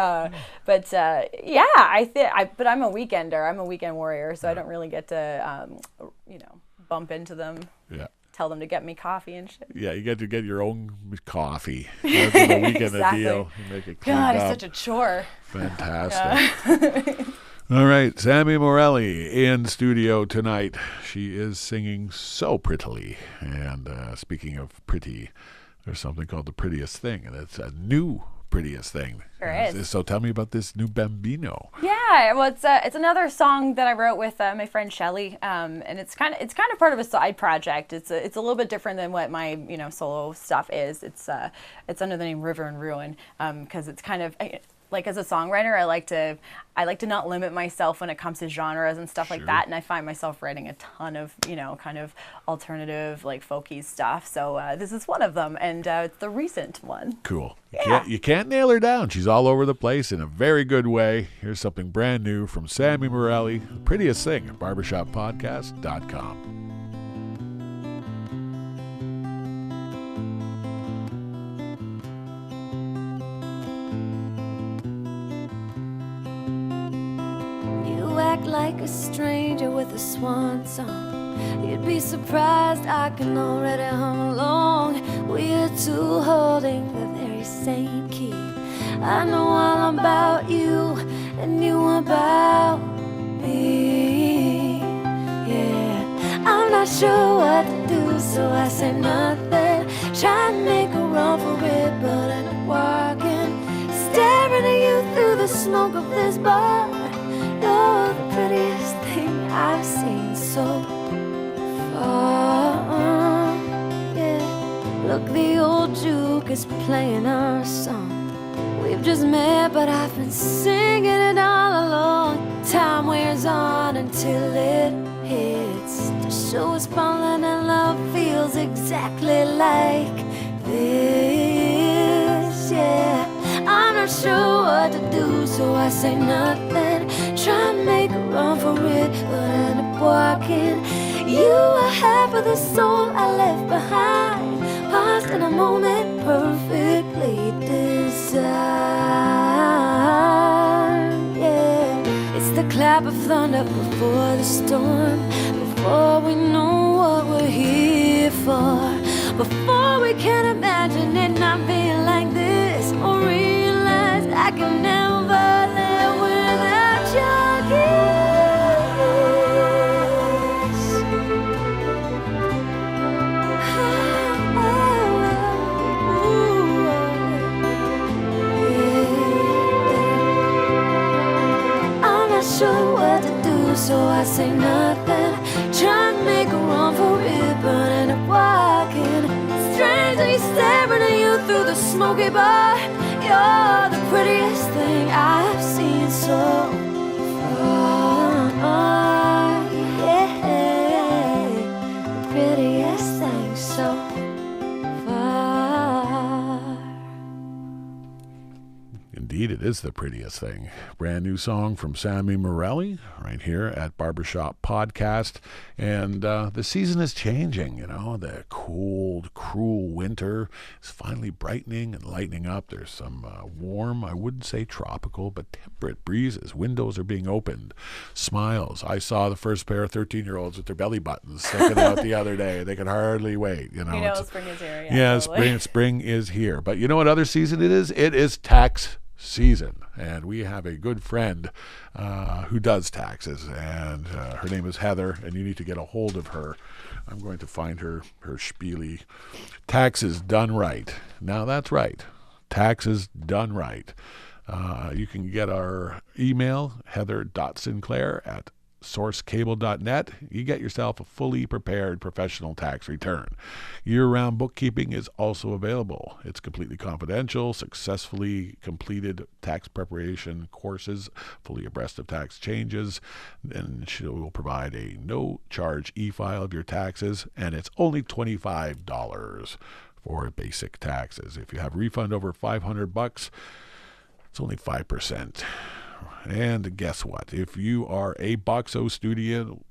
But I'm a weekender. I'm a weekend warrior, so I don't really get to, bump into them. Yeah. Tell them to get me coffee and shit. Yeah, you get to get your own coffee. That's the weekend exactly. Deal. You make it clean God, up. it's such a chore. Fantastic. Yeah. All right, Sammi Morelli in studio tonight. She is singing so prettily. And speaking of pretty, there's something called The Prettiest Thing, and it's a new prettiest thing. Sure is. So tell me about this new Bambino. Yeah, well, it's another song that I wrote with my friend Shelly, and it's kind of part of a side project. It's a little bit different than what my solo stuff is. It's under the name River and Ruin, because it's kind of. Like as a songwriter, I like to not limit myself when it comes to genres and stuff like that. And I find myself writing a ton of kind of alternative like folky stuff. So this is one of them, and it's the recent one. Cool. Yeah. You can't nail her down. She's all over the place in a very good way. Here's something brand new from Sammi Morelli. The Prettiest Thing at barbershoppodcast.com. Like a stranger with a swan song, you'd be surprised I can already hum along. We're two holding the very same key. I know all about you and you about me. Yeah, I'm not sure what to do, so I say nothing. Try to make a run for it, but I'm walking, staring at you through the smoke of this bar. You're the prettiest thing I've seen so far. Yeah, look, the old juke is playing our song. We've just met, but I've been singing it all along. Time wears on until it hits. The show is falling and love feels exactly like this. Yeah, I'm not sure what to do, so I say nothing. Try and make a run for it, but I end up walking. You are half of the soul I left behind, paused in a moment perfectly designed. Yeah, it's the clap of thunder before the storm, before we know what we're here for, before we can imagine it not being like this, or realize I can never live without your kiss. I'm not sure what to do, so I say nothing. Try and make a run for it, but end up walking, strangely staring at you through the smoky bar. You're the prettiest thing I've seen so far. Yeah, the prettiest thing so far. Indeed, it is the prettiest thing. Brand new song from Sammi Morelli right here at Barbershop Podcast. And the season is changing, The cold, cruel winter is finally brightening and lightening up. There's some warm, I wouldn't say tropical, but temperate breezes. Windows are being opened. Smiles. I saw the first pair of 13-year-olds with their belly buttons sticking out the other day. They could hardly wait. Spring is here. Yeah, spring is here. But you know what other season it is? It is tax season, and we have a good friend who does taxes, and her name is Heather, and you need to get a hold of her. I'm going to find her spiely. Taxes Done Right. Now that's right, Taxes Done Right. You can get our email, heather.sinclair at sourcecable.net, you get yourself a fully prepared professional tax return. Year-round bookkeeping is also available. It's completely confidential, successfully completed tax preparation courses, fully abreast of tax changes, and she will provide a no-charge e-file of your taxes, and it's only $25 for basic taxes. If you have a refund over $500, it's only 5%. And guess what? If you are a Boxo Studio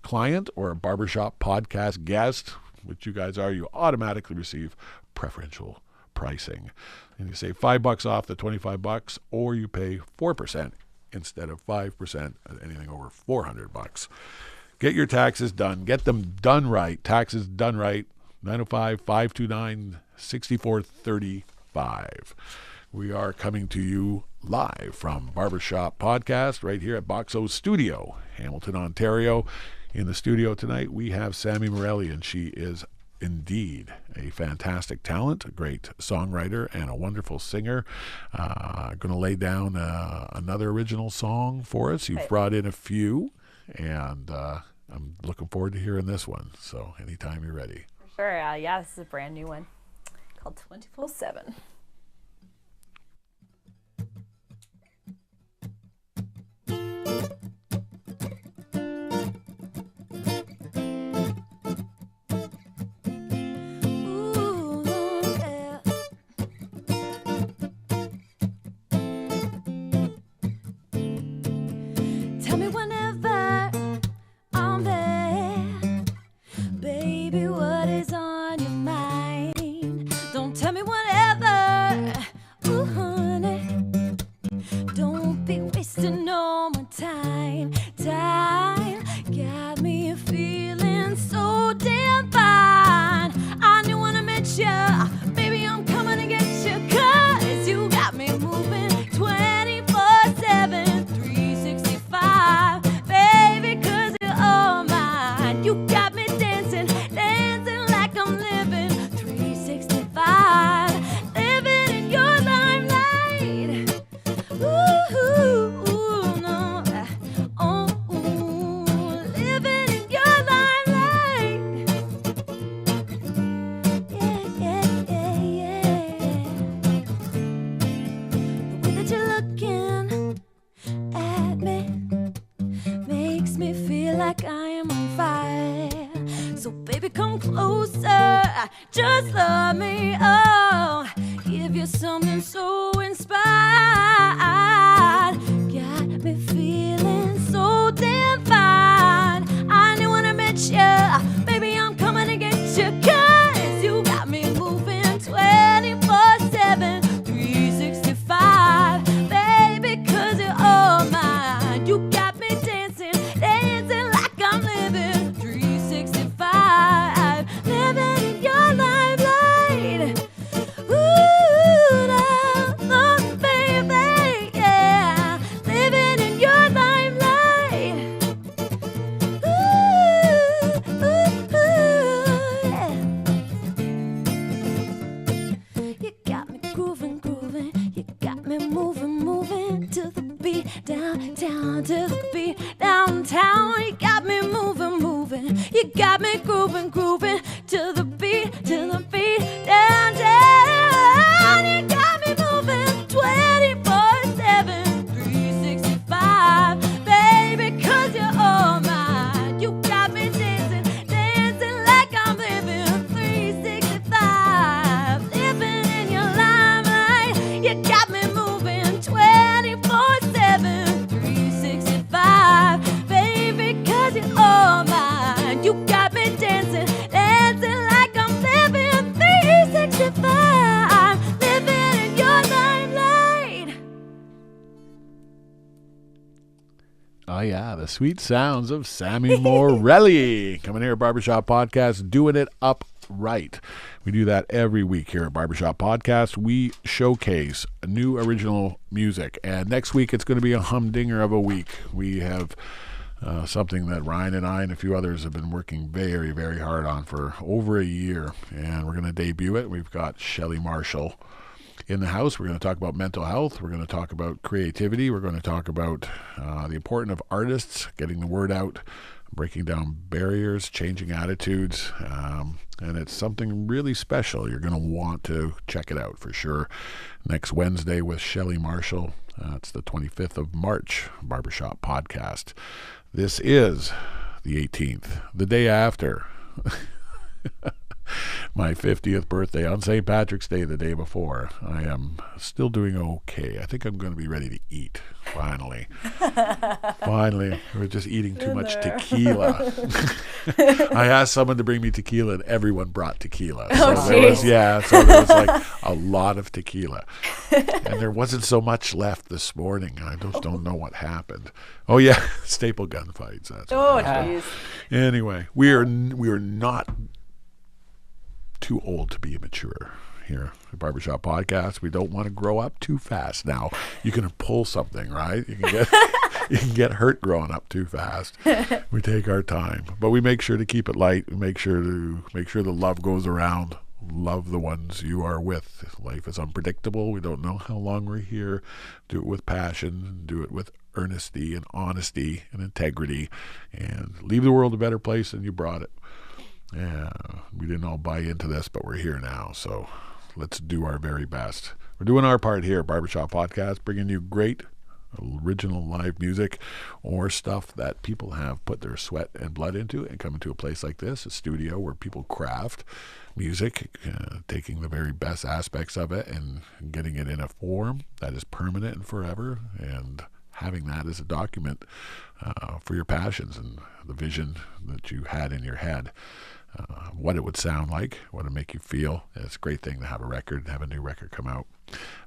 client or a Barbershop Podcast guest, which you guys are, you automatically receive preferential pricing. And you save $5 off the $25, or you pay 4% instead of 5% at anything over $400. Get your taxes done. Get them done right. Taxes done right. 905-529-6435. We are coming to you live from Barbershop Podcast right here at Boxo Studio, Hamilton, Ontario. In the studio tonight, we have Sammi Morelli, and she is indeed a fantastic talent, a great songwriter, and a wonderful singer. Going to lay down another original song for us. You've brought in a few, and I'm looking forward to hearing this one. So anytime you're ready. Sure. Yeah, this is a brand new one called 24/7. Just love me, oh, give you something so inspired. Got me feeling so damn fine. I knew when I met you, baby, I'm coming to get you, 'cause you got me moving 24/7, 365, baby, 'cause you're all mine. You got me dancing, dancing like I'm living 365, living in your limelight. Ooh, love, baby, yeah, living in your limelight. Yeah. You got me grooving, grooving. You got me moving, moving to the beat, downtown, to the beat, downtown. You got me moving, moving. You got me grooving, grooving to the beat, downtown. You got me moving 24/7, 365, baby, 'cause you're all mine. You got me dancing, dancing like I'm living 365, living in your limelight. You got me moving 24/7, 365, baby, 'cause you're all mine. You got me dancing, dancing like I'm living 365, living in your limelight. Oh, yeah, the sweet sounds of Sammi Morelli. Coming here at Barbershop Podcast, doing it up right. We do that every week here at Barbershop Podcast. We showcase new original music. And next week, it's going to be a humdinger of a week. We have something that Ryan and I and a few others have been working very, very hard on for over a year. And we're going to debut it. We've got Shelley Marshall in the house. We're going to talk about mental health. We're going to talk about creativity. We're going to talk about the importance of artists, getting the word out, breaking down barriers, changing attitudes, and it's something really special. You're going to want to check it out for sure. Next Wednesday with Shelley Marshall. It's the 25th of March, Barber Shop Podcast. This is the 18th, the day after my 50th birthday on St. Patrick's Day the day before. I am still doing okay. I think I'm going to be ready to eat, finally. Finally. We're just eating too much tequila. I asked someone to bring me tequila, and everyone brought tequila. So there was like a lot of tequila. And there wasn't so much left this morning. I just don't know what happened. Oh, yeah, staple gunfights. That's jeez. Anyway, we are not too old to be immature here at Barbershop Podcast. We don't want to grow up too fast. Now, you can pull something, right? You can get hurt growing up too fast. We take our time, but we make sure to keep it light. We make sure the love goes around. Love the ones you are with. Life is unpredictable. We don't know how long we're here. Do it with passion. Do it with earnesty and honesty and integrity, and leave the world a better place than you brought it. Yeah, we didn't all buy into this, but we're here now, so let's do our very best. We're doing our part here at Barbershop Podcast, bringing you great original live music or stuff that people have put their sweat and blood into, and coming to a place like this, a studio where people craft music, taking the very best aspects of it and getting it in a form that is permanent and forever, and having that as a document for your passions and the vision that you had in your head. What it would sound like, what it would make you feel. It's a great thing to have a record, have a new record come out.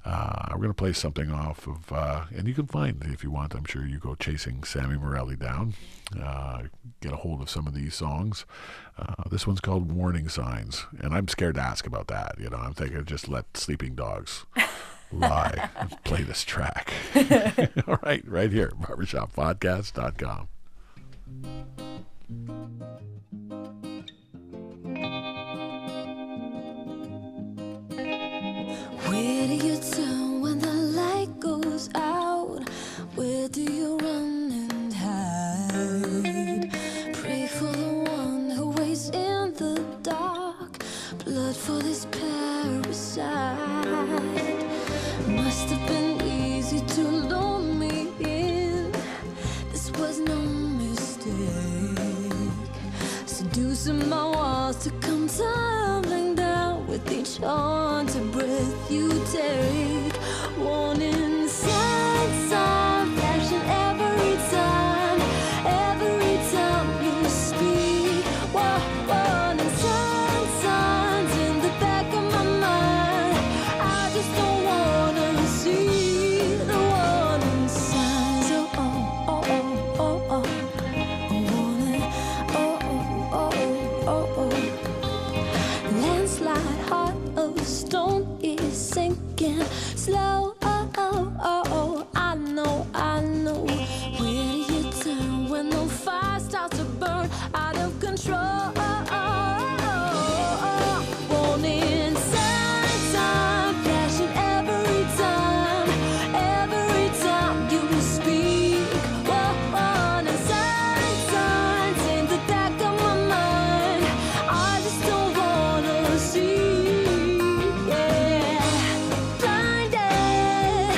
We're going to play something off of, and you can find, if you want, I'm sure you go chasing Sammi Morelli down, get a hold of some of these songs. This one's called Warning Signs, and I'm scared to ask about that. I'm thinking just let sleeping dogs lie and play this track. All right here, barbershoppodcast.com. Where do you turn when the light goes out? Where do you run and hide? Pray for the one who waits in the dark. Blood for this parasite. Must have been easy to lure me in. This was no mistake. Seducing my walls to come tumbling down with each haunted breath you take. Warning signs are flashing every time you speak. Warning signs in the back of my mind. I just don't wanna see the warning signs. Warning, landslide, heart of stone is sinking slow. I know. Where do you turn when the fire starts to burn out of control? Warning signs are flashing every time you speak. Warning signs in the back of my mind. I just don't wanna see. Yeah. Blinded,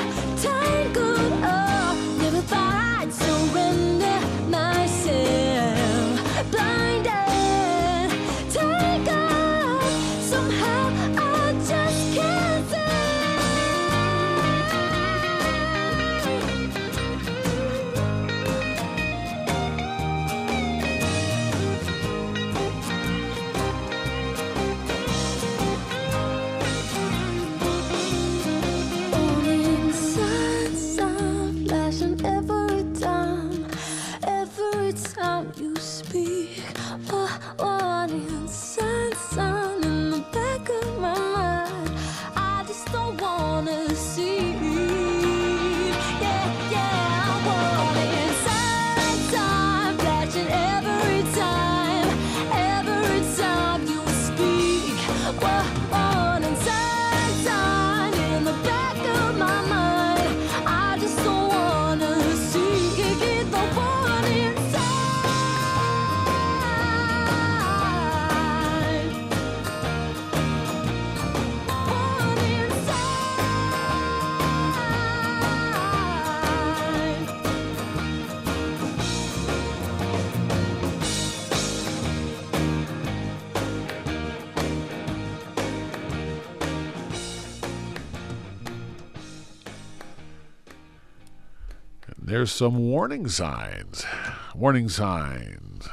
There's some warning signs. Warning signs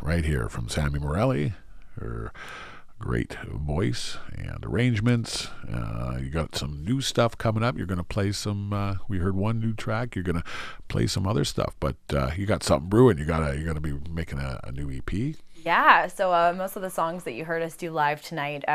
right here from Sammi Morelli. Her great voice and arrangements. You got some new stuff coming up. You're going to play some. We heard one new track. You're going to play some other stuff, but you got something brewing. You're going to be making a new EP. Yeah. So most of the songs that you heard us do live tonight.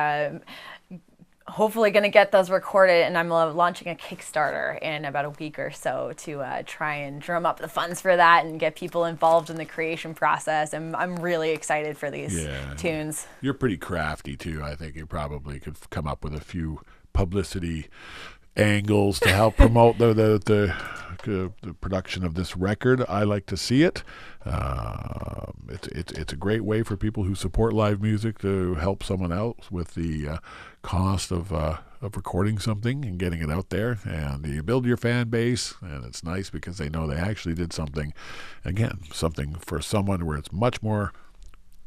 Hopefully going to get those recorded, and I'm launching a Kickstarter in about a week or so to try and drum up the funds for that and get people involved in the creation process. And I'm really excited for these tunes. You're pretty crafty too. I think you probably could come up with a few publicity angles to help promote the production of this record. I like to see it. It's a great way for people who support live music to help someone else with the cost of recording something and getting it out there. And you build your fan base, and it's nice because they know they actually did something. Again, something for someone where it's much more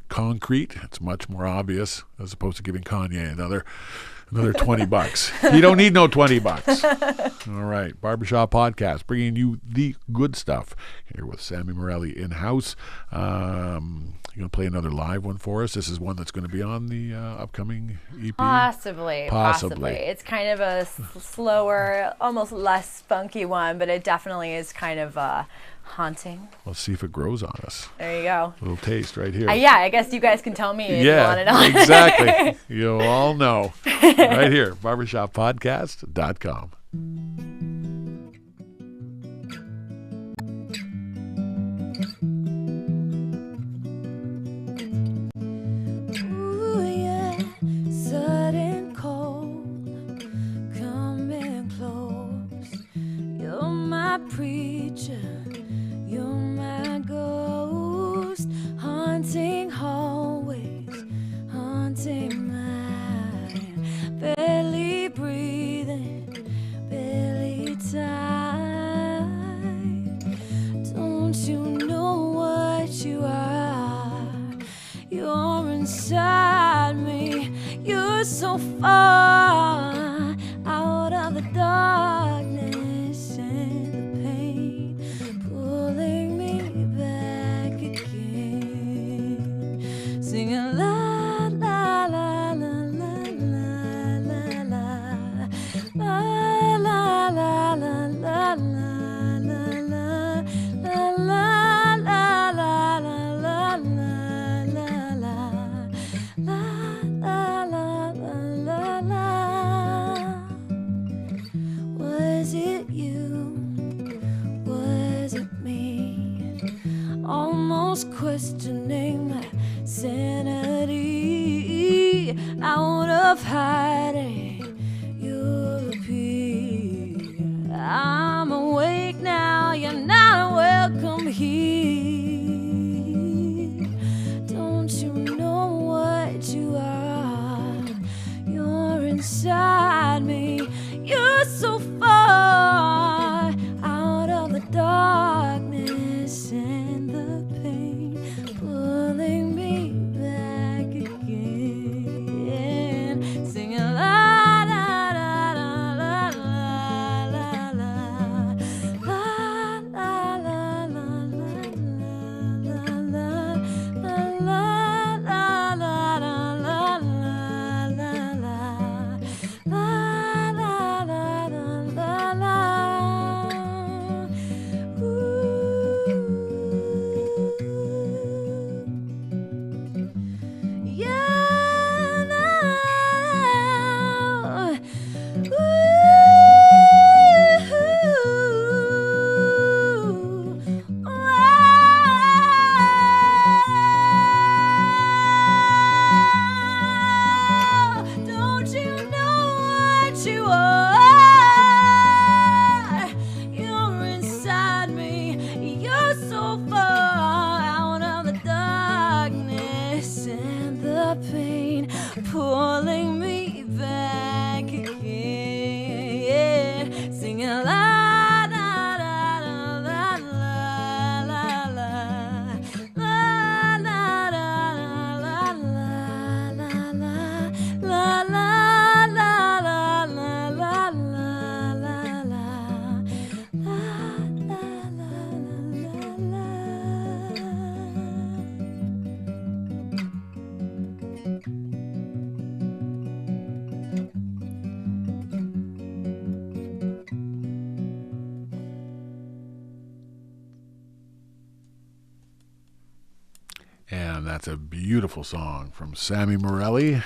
concrete, it's much more obvious, as opposed to giving Kanye another $20. You don't need no $20. All right. Barbershop Podcast, bringing you the good stuff here with Sammi Morelli in-house. You're going to play another live one for us. This is one that's going to be on the upcoming EP? Possibly. It's kind of a slower, almost less funky one, but it definitely is kind of haunting. Let's see if it grows on us. There you go. A little taste right here. Yeah, I guess you guys can tell me if you want it on. Exactly. You'll all know. Right here, barbershoppodcast.com. Ooh, yeah. Sudden cold coming close. You're my preacher. You're my ghost, haunting hallways, haunting mine, barely breathing, barely tired. Don't you know what you are? You're inside me, you're so far out of the darkness and the pain, pulling me back again, singing la la la la la la la la la la la la la. Was it you? Was it me? Almost questioning my sanity. Out of hiding, you'll appear. I'm awake now, you're not welcome here. Don't you know what you are? You're inside me, you're so far out of the darkness and the pain, pulling me back again, singing la la la la la la la la la la la Don't you know what you are? You're inside me, you're so far out of the darkness and the pain, pulling me back again, singing la la la la la la la la la la la la la la la la. And that's a beautiful song from Sammi Morelli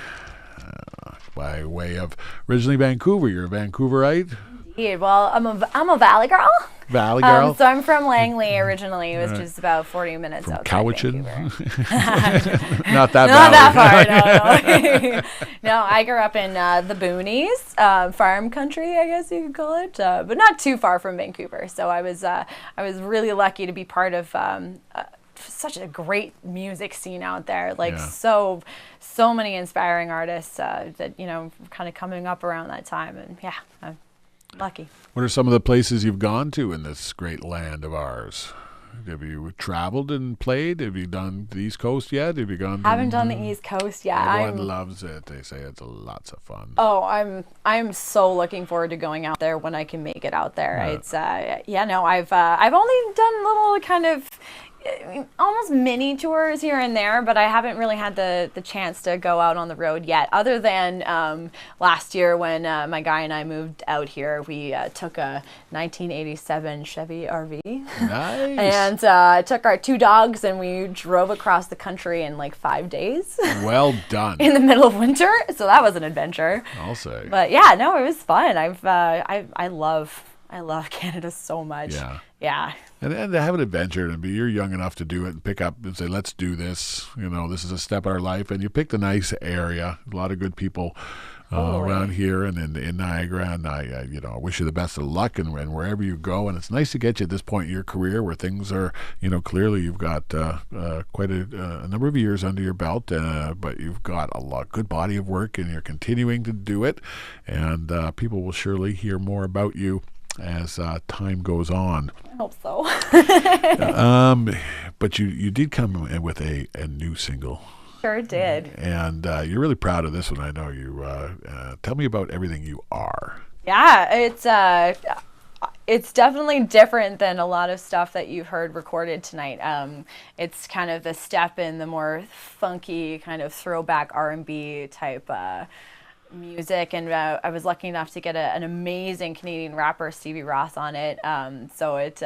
by way of originally Vancouver. You're a Vancouverite? Indeed. Well, I'm a Valley girl. Valley girl? So I'm from Langley originally. It was just about 40 minutes outside Cowichan? Vancouver. Not that Not valley. that far, no. No, I grew up in the boonies, farm country, I guess you could call it, but not too far from Vancouver. So I was really lucky to be part of such a great music scene out there. Like so many inspiring artists that kind of coming up around that time, and I'm lucky. What are some of the places you've gone to in this great land of ours? Have you traveled and played? Have you done the East Coast yet? Have you gone? Haven't done the East Coast yet. Everyone loves it. They say it's lots of fun. Oh, I'm so looking forward to going out there when I can make it out there. It's I've only done little kind of almost mini tours here and there, but I haven't really had the chance to go out on the road yet, other than last year when my guy and I moved out here. We took a 1987 Chevy RV. Nice. And took our 2 dogs and we drove across the country in like 5 days. Well done. In the middle of winter, so that was an adventure. I'll say. But yeah, no, it was fun. I love Canada so much. Yeah. And to have an adventure and you're young enough to do it and pick up and say, let's do this. This is a step in our life. And you picked a nice area. A lot of good people around here and in Niagara. And I wish you the best of luck and wherever you go. And it's nice to get you at this point in your career where things are, clearly you've got quite a number of years under your belt, but you've got a good body of work and you're continuing to do it. And people will surely hear more about you as time goes on. I hope so. But you did come in with a new single. Sure did. And you're really proud of this one. I know you. Tell me about Everything You Are. Yeah, it's definitely different than a lot of stuff that you've heard recorded tonight. It's kind of the step in the more funky kind of throwback R&B type music, and I was lucky enough to get an amazing Canadian rapper, Stevie Ross, on it. So it's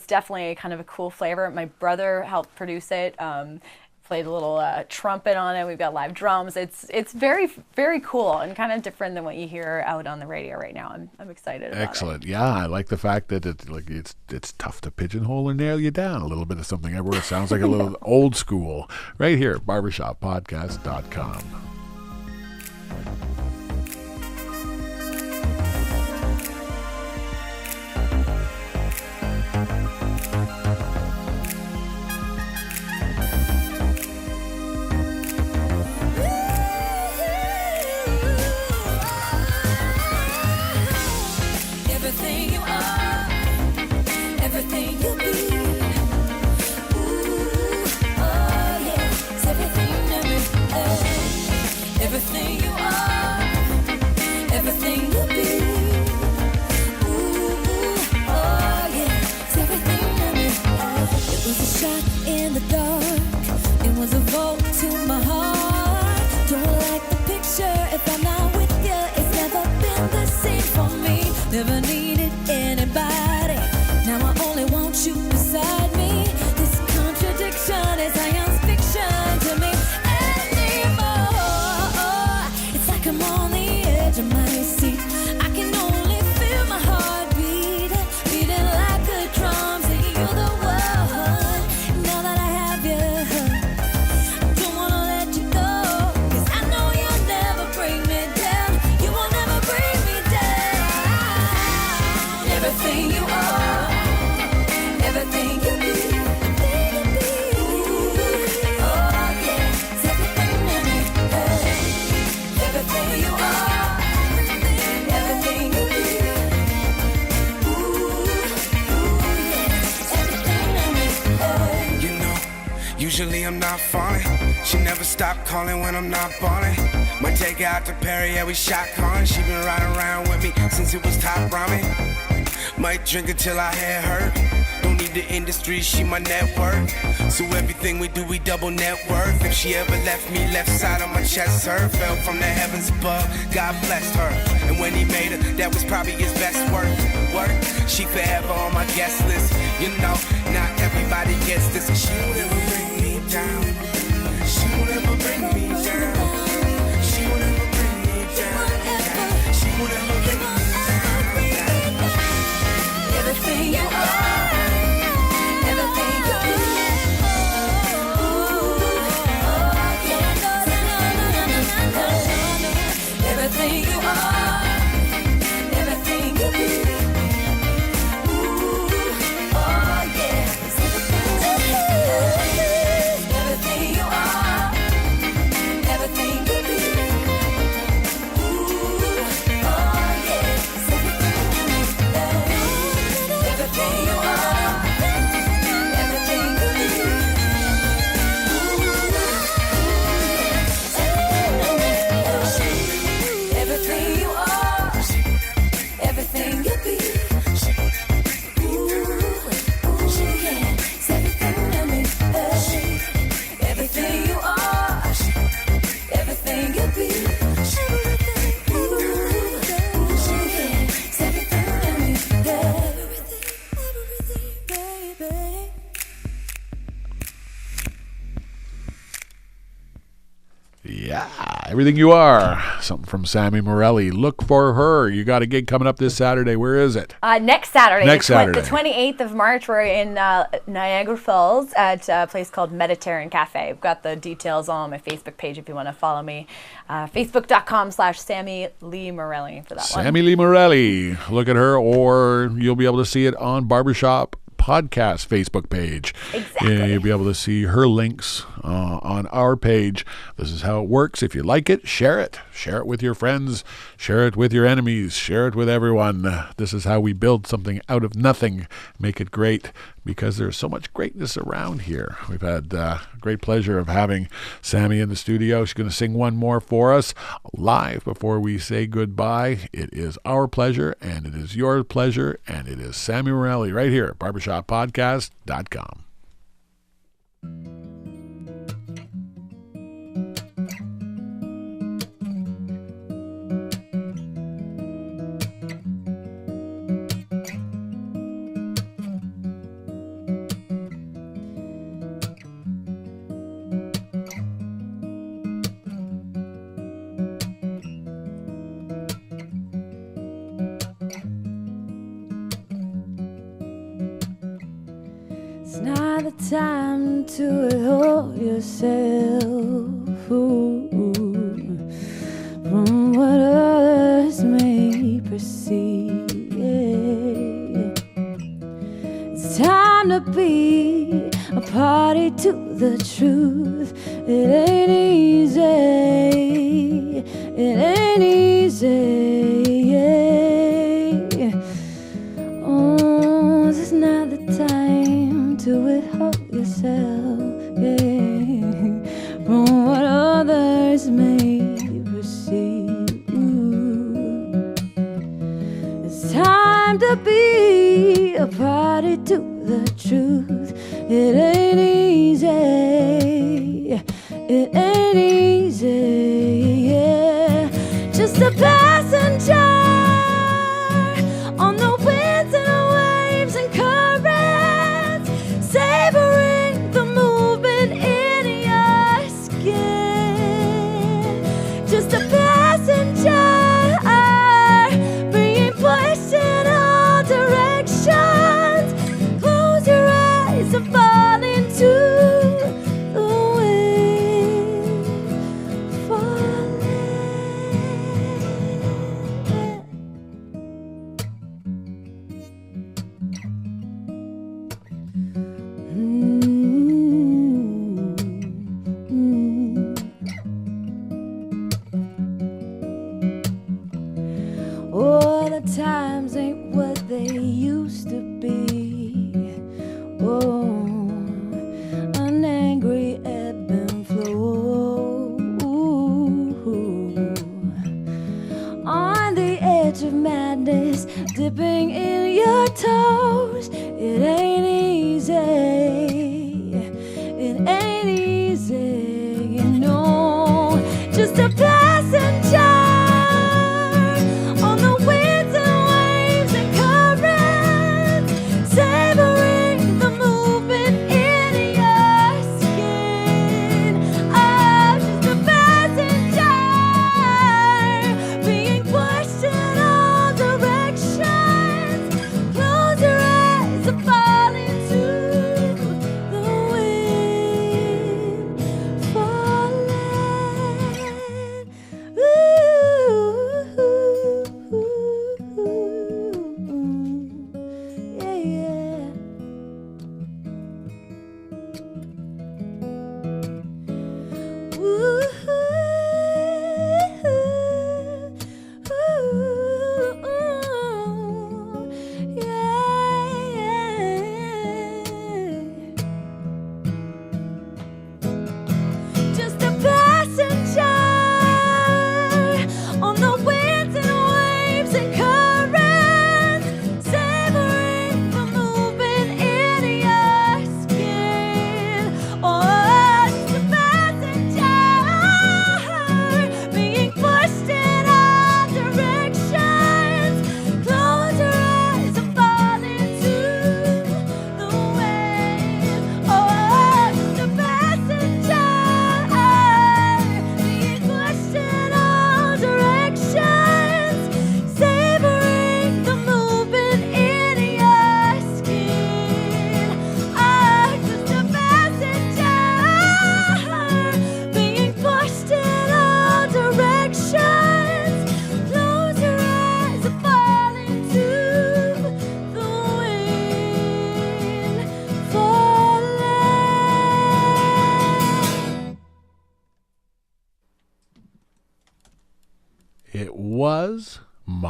definitely kind of a cool flavor. My brother helped produce it. Played a little trumpet on it. We've got live drums. It's very, very cool and kind of different than what you hear out on the radio right now. I'm excited about Excellent. it. Yeah, I like the fact that it's tough to pigeonhole and nail you down. A little bit of something everywhere. Sounds like a little old school. Right here at barbershoppodcast.com. Everything you are, everything you be. Ooh, oh yeah, it's everything to me. Everything you are, everything you be. Ooh, oh yeah, it's everything to me. It was a shot in the dark. It was a vote to my heart. Don't like the picture if I'm not with you. It's never been the same for me. Never needed anybody. Now I only want you beside me. This contradiction is science fiction to me anymore. It's like I'm on the edge of my seat. I can only feel my heart beating like a drum. Saying you're the one. Now that I have you, I don't wanna let you go. 'Cause I know you'll never bring me down. You will never bring me down. Everything you are, everything you be. Ooh, oh yeah, it's everything in me. Everything you are, everything you be. Ooh, yeah, everything in me. Usually I'm not falling. She never stopped calling when I'm not balling. Might take her out to Perry, yeah, we shot calling. She been riding around with me since it was top ramen. Might drink until our hair hurt. Don't need the industry, she my network. So everything we do, we double net worth. If she ever left me, left side of my chest hurt. Fell from the heavens above, God blessed her. And when he made her, that was probably his best work. She forever on my guest list. Not everybody gets this. She'll never bring me down. She won't ever bring me down. She won't ever bring me down. She won't ever bring me down. Everything you are, everything you be. Everything you are, everything you be. Ooh, oh yes. Everything you are, everything you be. Ooh, oh yes. Everything you are, everything you be. Everything you are, everything you be. Ooh, yeah, everything to me. Everything you are, everything you be. Ooh, yeah, everything to me. Everything, baby. Yeah, everything you are. Something from Sammi Morelli. Look for her. You got a gig coming up this Saturday. Where is it? Next Saturday. Next Saturday. The 28th of March, we're in Niagara Falls at a place called Mediterranean Cafe. I've got the details on my Facebook page if you want to follow me. Facebook.com/Sammi Lee Morelli for that one. Sammi Lee Morelli. Look at her, or you'll be able to see it on Barber Shop Podcast Facebook page. Exactly. You'll be able to see her links on our page. This is how it works. If you like it, share it. Share it with your friends. Share it with your enemies. Share it with everyone. This is how we build something out of nothing. Make it great, because there's so much greatness around here. We've had great pleasure of having Sammi in the studio. She's going to sing one more for us live before we say goodbye. It is our pleasure, and it is your pleasure, and it is Sammi Morelli right here at barbershoppodcast.com. It's not the time to withhold yourself from what others may perceive. It's time to be a party to the truth. It ain't easy. It ain't easy. Oh, this is not the time to withhold yourself, from what others may perceive. It's time to be a party to the truth. It ain't easy. It ain't easy. Yeah. Just a passenger on the winds and the waves and currents, savoring the movement in your skin. Just a passenger, being pushed in all directions. Close your eyes and fall into the wind, falling. Oh, the times ain't what they used to be. Oh, an angry ebb and flow. On the edge of madness, dipping in your toes. It ain't easy. It ain't easy, you know. Just a passenger on the winds and waves and currents, savoring the movement in your skin. I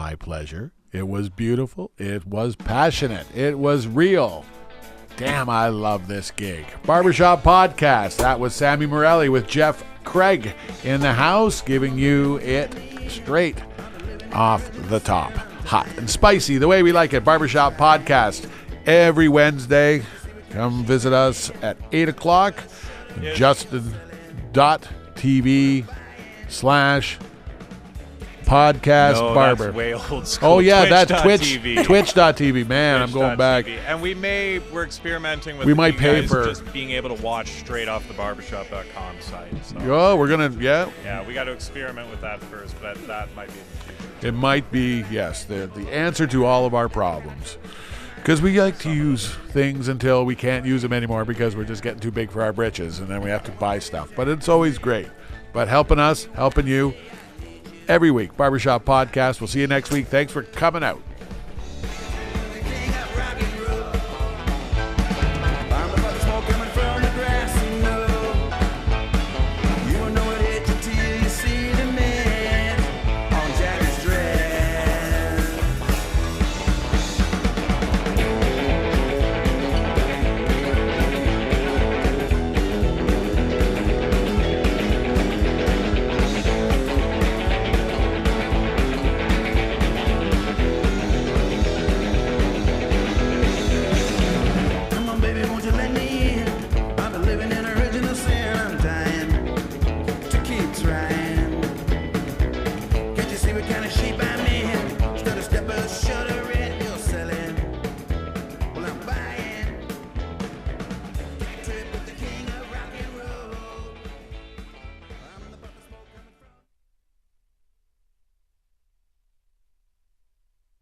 my pleasure. It was beautiful. It was passionate. It was real. Damn, I love this gig. Barbershop Podcast. That was Sammi Morelli with Jeff Craig in the house, giving you it straight off the top. Hot and spicy, the way we like it. Barbershop Podcast every Wednesday. Come visit us at 8 o'clock. Justin.tv/podcast barber. That's way old school. Oh yeah, that's Twitch.tv. Twitch.tv. Man, I'm going back. And we're experimenting with we might pay guys for just being able to watch straight off the barbershop.com site. So. Oh, we're gonna Yeah, we got to experiment with that first, but that might be in the future. It might be, yes, the answer to all of our problems. Because we like to use things until we can't use them anymore because we're just getting too big for our britches, and then we have to buy stuff. But it's always great. But helping us, helping you every week. Barbershop Podcast. We'll see you next week. Thanks for coming out.